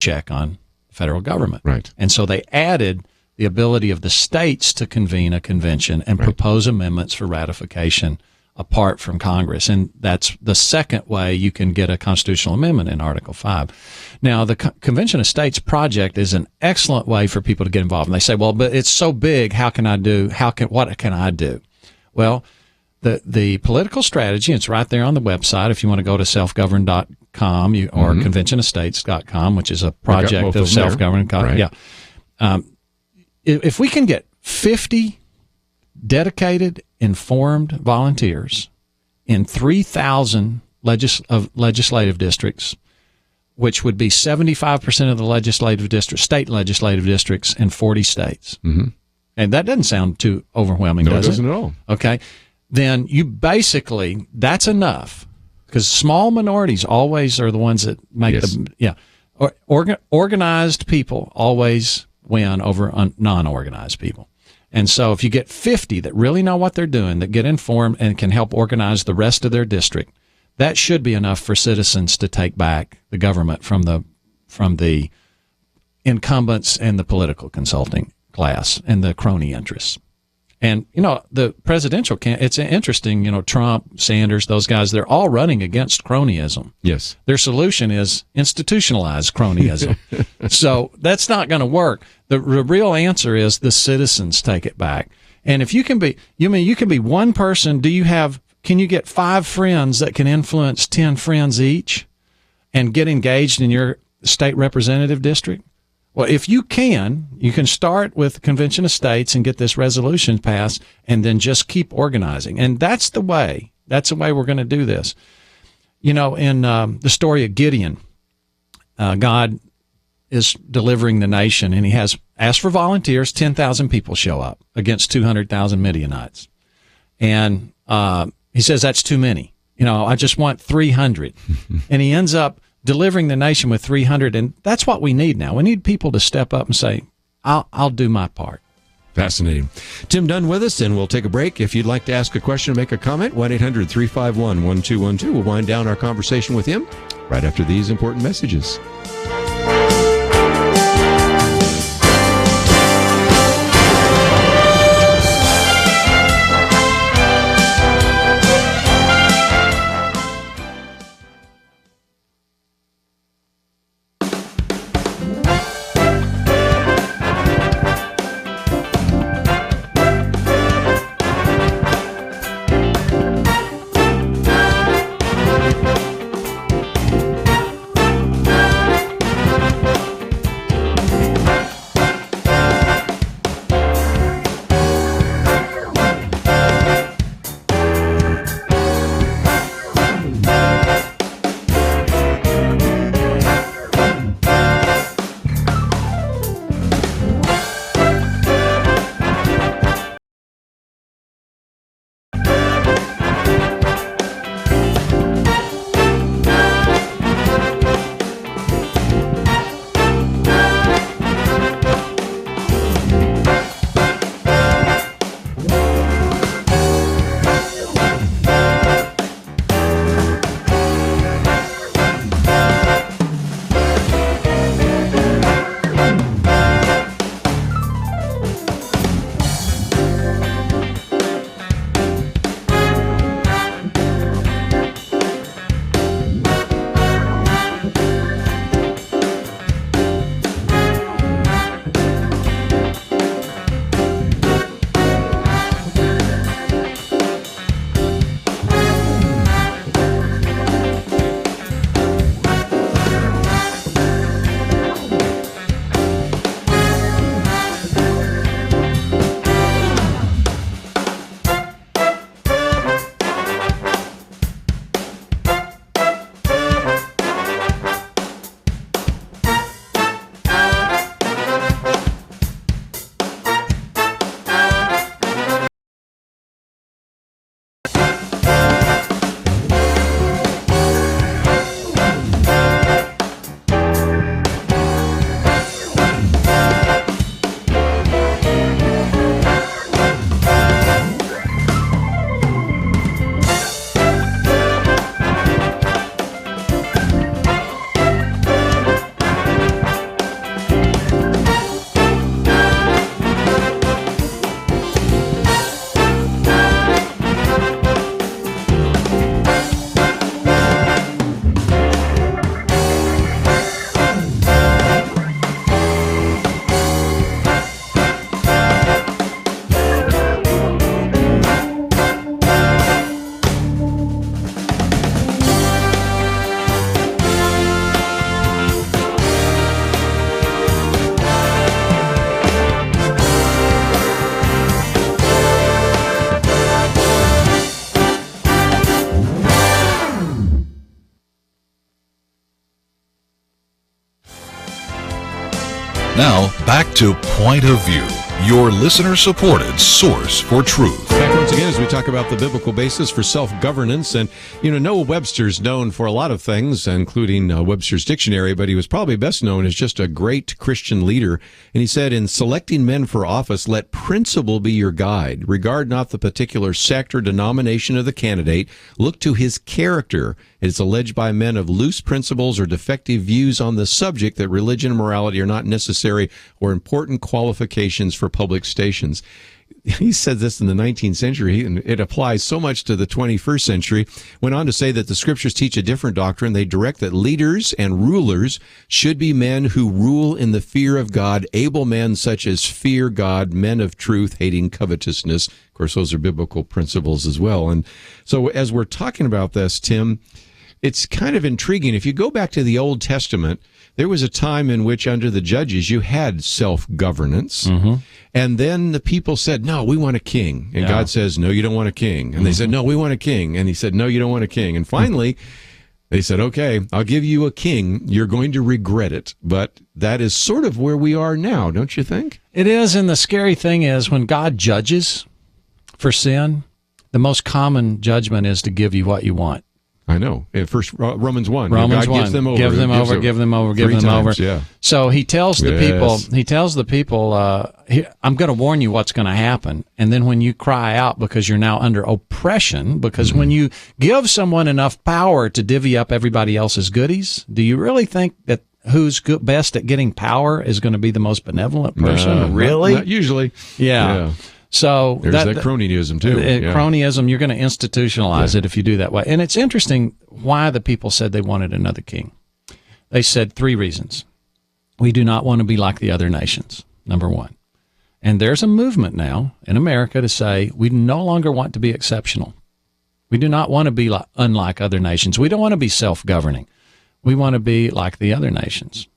Check on the federal government. Right. And so they added the ability of the states to convene a convention and propose amendments for ratification apart from Congress. And that's the second way you can get a constitutional amendment in Article 5. Now, the Convention of States project is an excellent way for people to get involved. And they say, well, but it's so big, what can I do? Well, the political strategy, it's right there on the website if you want to go to selfgovern.com or conventionofstates.com, which is a project of self-government. Right. Yeah. If we can get 50 dedicated, informed volunteers in 3,000 legislative districts, which would be 75% of the state legislative districts in 40 states. Mm-hmm. And that doesn't sound too overwhelming, does it? No, it doesn't at all. Okay. Then that's enough, because small minorities always are the ones that make organized people always win over non-organized people. And so if you get 50 that really know what they're doing, that get informed and can help organize the rest of their district, that should be enough for citizens to take back the government from the incumbents and the political consulting class and the crony interests. And, the presidential it's interesting, Trump, Sanders, those guys, they're all running against cronyism. Yes. Their solution is institutionalized cronyism. So that's not going to work. The real answer is the citizens take it back. And if you can be one person, can you get 5 friends that can influence 10 friends each and get engaged in your state representative district? Well, if you can start with the Convention of States and get this resolution passed and then just keep organizing. And that's the way we're going to do this. In the story of Gideon, God is delivering the nation, and he has asked for volunteers. 10,000 people show up against 200,000 Midianites. And he says, that's too many. I just want 300. And he ends up delivering the nation with 300. And that's what we need now. We need people to step up and say, I'll do my part. Fascinating. Tim Dunn with us, and we'll take a break. If you'd like to ask a question or make a comment, 1-800-351-1212. We'll wind down our conversation with him right after these important messages. Now, back to Point of View, your listener-supported source for truth. Back once again as we talk about the biblical basis for self-governance. And, Noah Webster's known for a lot of things, including Webster's Dictionary, but he was probably best known as just a great Christian leader. And he said, in selecting men for office, let principle be your guide. Regard not the particular sect or denomination of the candidate. Look to his character. It is alleged by men of loose principles or defective views on the subject that religion and morality are not necessary or important qualifications for public stations. He said this in the 19th century, and it applies so much to the 21st century. Went on to say that the scriptures teach a different doctrine. They direct that leaders and rulers should be men who rule in the fear of God, able men such as fear God, men of truth, hating covetousness. Of course, those are biblical principles as well. And so as we're talking about this, Tim, it's kind of intriguing. If you go back to the Old Testament, there was a time in which under the judges you had self-governance. Mm-hmm. And then the people said, no, we want a king. And God says, no, you don't want a king. And they said, no, we want a king. And he said, no, you don't want a king. And finally, They said, okay, I'll give you a king. You're going to regret it. But that is sort of where we are now, don't you think? It is, and the scary thing is when God judges for sin, the most common judgment is to give you what you want. I know. First Romans 1. Romans God 1. gives them over. Give them over, give them over, give them over. Yeah. So he tells the people, I'm going to warn you what's going to happen. And then when you cry out because you're now under oppression, because when you give someone enough power to divvy up everybody else's goodies, do you really think that who's best at getting power is going to be the most benevolent person? Really? Not usually. Yeah. So there's that cronyism too. Cronyism, you're going to institutionalize it if you do that way. And it's interesting why the people said they wanted another king. They said 3 reasons. We do not want to be like the other nations, number 1. And there's a movement now in America to say we no longer want to be exceptional. We do not want to be unlike other nations. We don't want to be self-governing. We want to be like the other nations.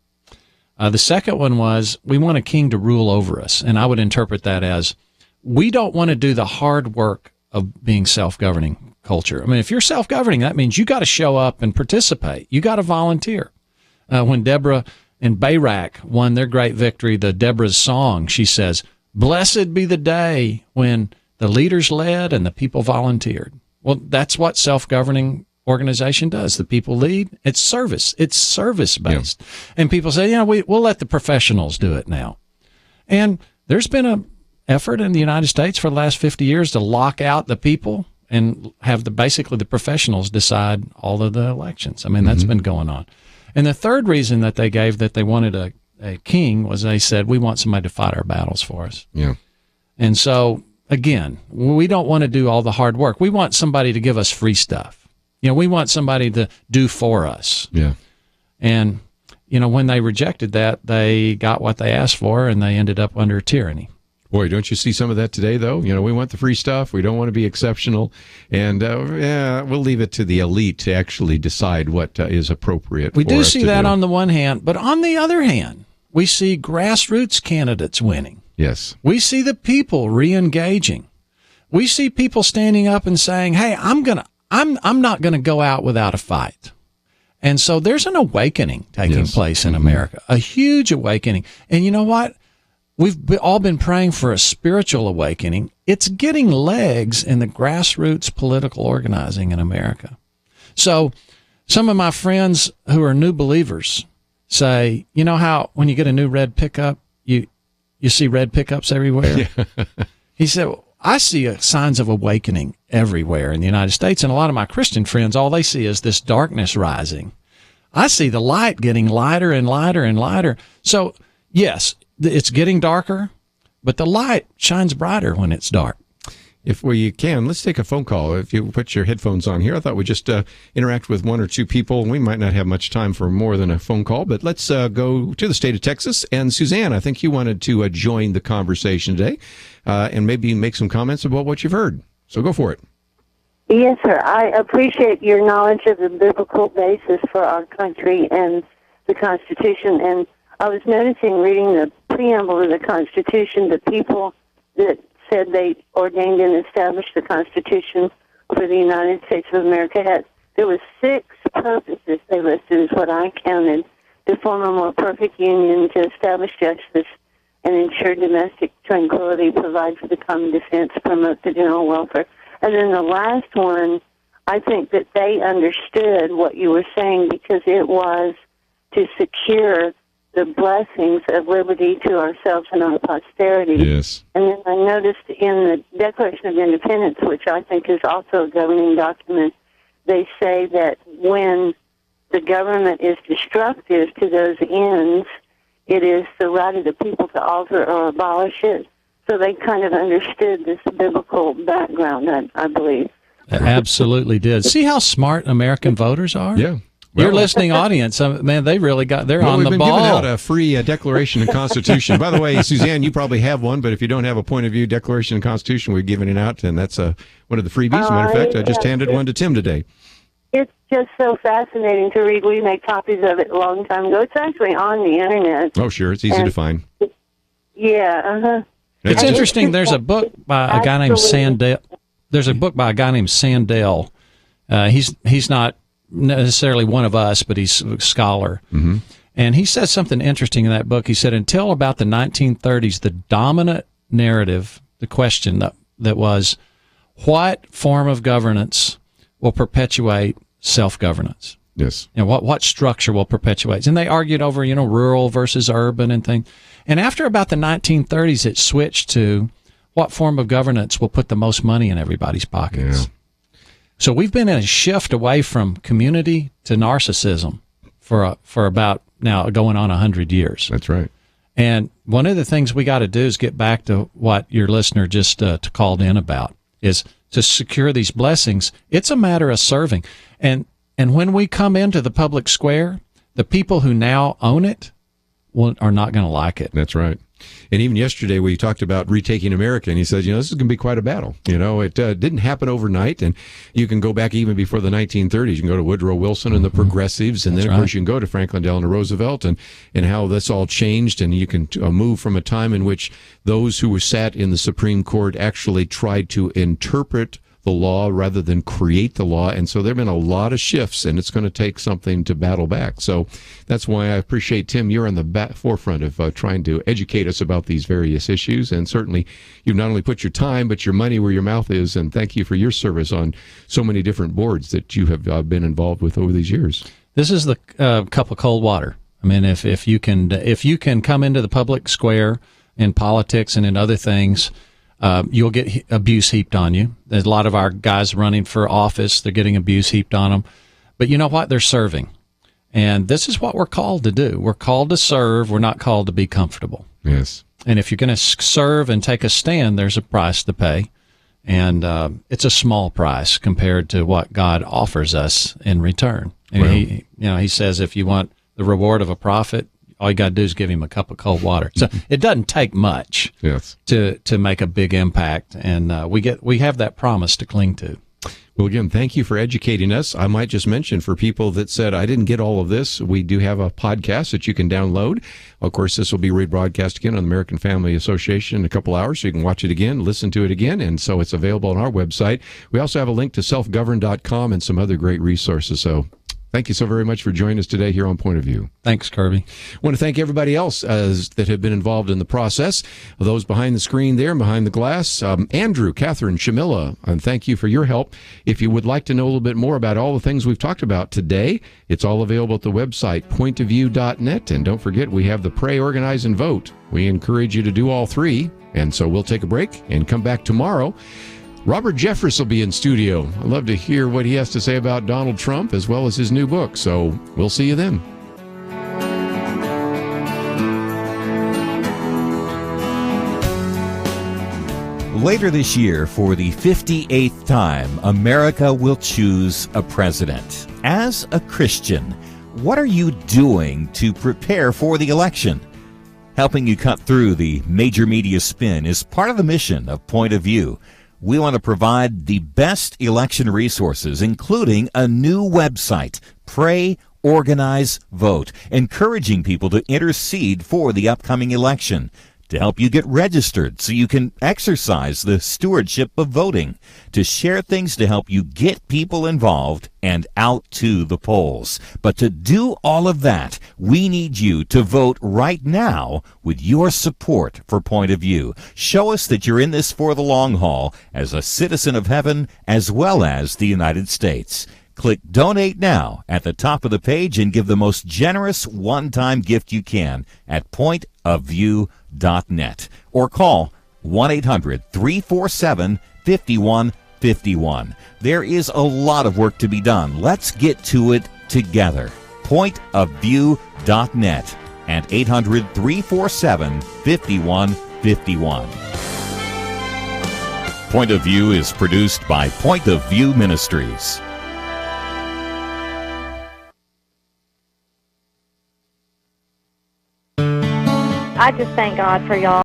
The second one was we want a king to rule over us. And I would interpret that as we don't want to do the hard work of being self-governing culture. I mean, if you're self-governing, that means you got to show up and participate. You got to volunteer. When Deborah and Barak won their great victory, the Deborah's song, she says, "Blessed be the day when the leaders led and the people volunteered." Well, that's what self-governing organization does. The people lead. It's service. It's service-based. Yeah. And people say, we'll let the professionals do it now. And there's been a effort in the United States for the last 50 years to lock out the people and have basically the professionals decide all of the elections. I mean, that's been going on. And the third reason that they gave that they wanted a king was they said, we want somebody to fight our battles for us. Yeah. And so, again, we don't want to do all the hard work. We want somebody to give us free stuff. We want somebody to do for us. Yeah. And, when they rejected that, they got what they asked for, and they ended up under tyranny. Boy, don't you see some of that today, though? We want the free stuff. We don't want to be exceptional. And, we'll leave it to the elite to actually decide what is appropriate for us to do. We do see that on the one hand, but on the other hand, we see grassroots candidates winning. Yes. We see the people re-engaging. We see people standing up and saying, hey, I'm not going to go out without a fight. And so there's an awakening taking place in America, a huge awakening. And you know what? We've all been praying for a spiritual awakening. It's getting legs in the grassroots political organizing in America. So some of my friends who are new believers say, you know how when you get a new red pickup, you see red pickups everywhere? Yeah. He said, I see signs of awakening everywhere in the United States. And a lot of my Christian friends, all they see is this darkness rising. I see the light getting lighter and lighter and lighter. So, yes, it's getting darker, but the light shines brighter when it's dark. If we can, let's take a phone call. If you put your headphones on here, I thought we'd just interact with 1 or 2 people. We might not have much time for more than a phone call, but let's go to the state of Texas. And Suzanne, I think you wanted to join the conversation today and maybe make some comments about what you've heard. So go for it. Yes, sir. I appreciate your knowledge of the biblical basis for our country and the Constitution. And I was noticing, reading the preamble of the Constitution, the people that said they ordained and established the Constitution for the United States of America there was 6 purposes they listed, is what I counted: to form a more perfect union, to establish justice and ensure domestic tranquility, provide for the common defense, promote the general welfare. And then the last one, I think that they understood what you were saying, because it was to secure the blessings of liberty to ourselves and our posterity. Yes. And then I noticed in the Declaration of Independence, which I think is also a governing document, they say that when the government is destructive to those ends, it is the right of the people to alter or abolish it. So they kind of understood this biblical background, I believe. Absolutely did. See how smart American voters are? Yeah. Your listening audience, man, they're on the ball. We've been giving out a free Declaration and Constitution. By the way, Suzanne, you probably have one, but if you don't have a point of view Declaration and Constitution, we're giving it out, and that's one of the freebies. As a matter of fact, I just handed one to Tim today. It's just so fascinating to read. We made copies of it a long time ago. It's actually on the Internet. Oh, sure. It's easy to find. Yeah, uh-huh. It's interesting. There's a book by a guy named Sandel. There's a book by a guy named Sandel. He's not necessarily one of us, but he's a scholar. Mm-hmm. And he says something interesting in that book. He said, until about the 1930s, the dominant narrative, the question that was, what form of governance will perpetuate self-governance? Yes. You know, what structure will perpetuate? And they argued over, rural versus urban and things. And after about the 1930s, it switched to what form of governance will put the most money in everybody's pockets. Yeah. So we've been in a shift away from community to narcissism for about now going on 100 years. That's right. And one of the things we got to do is get back to what your listener just called in about, is to secure these blessings. It's a matter of serving. And when we come into the public square, the people who now own it are not going to like it. That's right. And even yesterday we talked about retaking America, and he says, this is going to be quite a battle. It didn't happen overnight, and you can go back even before the 1930s. You can go to Woodrow Wilson and the Progressives, and then, of course, you can go to Franklin Delano Roosevelt and how this all changed, and you can move from a time in which those who were sat in the Supreme Court actually tried to interpret the law rather than create the law. And so there have been a lot of shifts, and it's going to take something to battle back. So that's why I appreciate, Tim, you're on the forefront of trying to educate us about these various issues. And certainly you've not only put your time, but your money where your mouth is. And thank you for your service on so many different boards that you have been involved with over these years. This is the cup of cold water. I mean, if you can come into the public square in politics and in other things, you'll get abuse heaped on you. There's a lot of our guys running for office. They're getting abuse heaped on them. But you know what? They're serving. And this is what we're called to do. We're called to serve. We're not called to be comfortable. Yes. And if you're going to serve and take a stand, there's a price to pay. And it's a small price compared to what God offers us in return. And he says, if you want the reward of a prophet, all you got to do is give him a cup of cold water. So it doesn't take much to make a big impact, and we have that promise to cling to. Well, again, thank you for educating us. I might just mention, for people that said, I didn't get all of this, we do have a podcast that you can download. Of course, this will be rebroadcast again on the American Family Association in a couple hours, so you can watch it again, listen to it again, and so it's available on our website. We also have a link to selfgovern.com and some other great resources, so thank you so very much for joining us today here on Point of View. Thanks, Kerby. I want to thank everybody else that have been involved in the process. Those behind the screen there, behind the glass, Andrew, Catherine, Shamila, and thank you for your help. If you would like to know a little bit more about all the things we've talked about today, it's all available at the website, pointofview.net. And don't forget, we have the Pray, Organize, and Vote. We encourage you to do all three. And so we'll take a break and come back tomorrow. Robert Jeffress will be in studio. I'd love to hear what he has to say about Donald Trump as well as his new book. So we'll see you then. Later this year, for the 58th time, America will choose a president. As a Christian, what are you doing to prepare for the election? Helping you cut through the major media spin is part of the mission of Point of View. We want to provide the best election resources, including a new website, Pray, Organize, Vote, encouraging people to intercede for the upcoming election, to help you get registered so you can exercise the stewardship of voting, to share things to help you get people involved and out to the polls. But to do all of that, we need you to vote right now with your support for Point of View. Show us that you're in this for the long haul as a citizen of heaven as well as the United States. Click Donate Now at the top of the page and give the most generous one-time gift you can at pointofview.net or call 1-800-347-5151. There is a lot of work to be done. Let's get to it together. Pointofview.net and 800-347-5151. Point of View is produced by Point of View Ministries. I just thank God for y'all.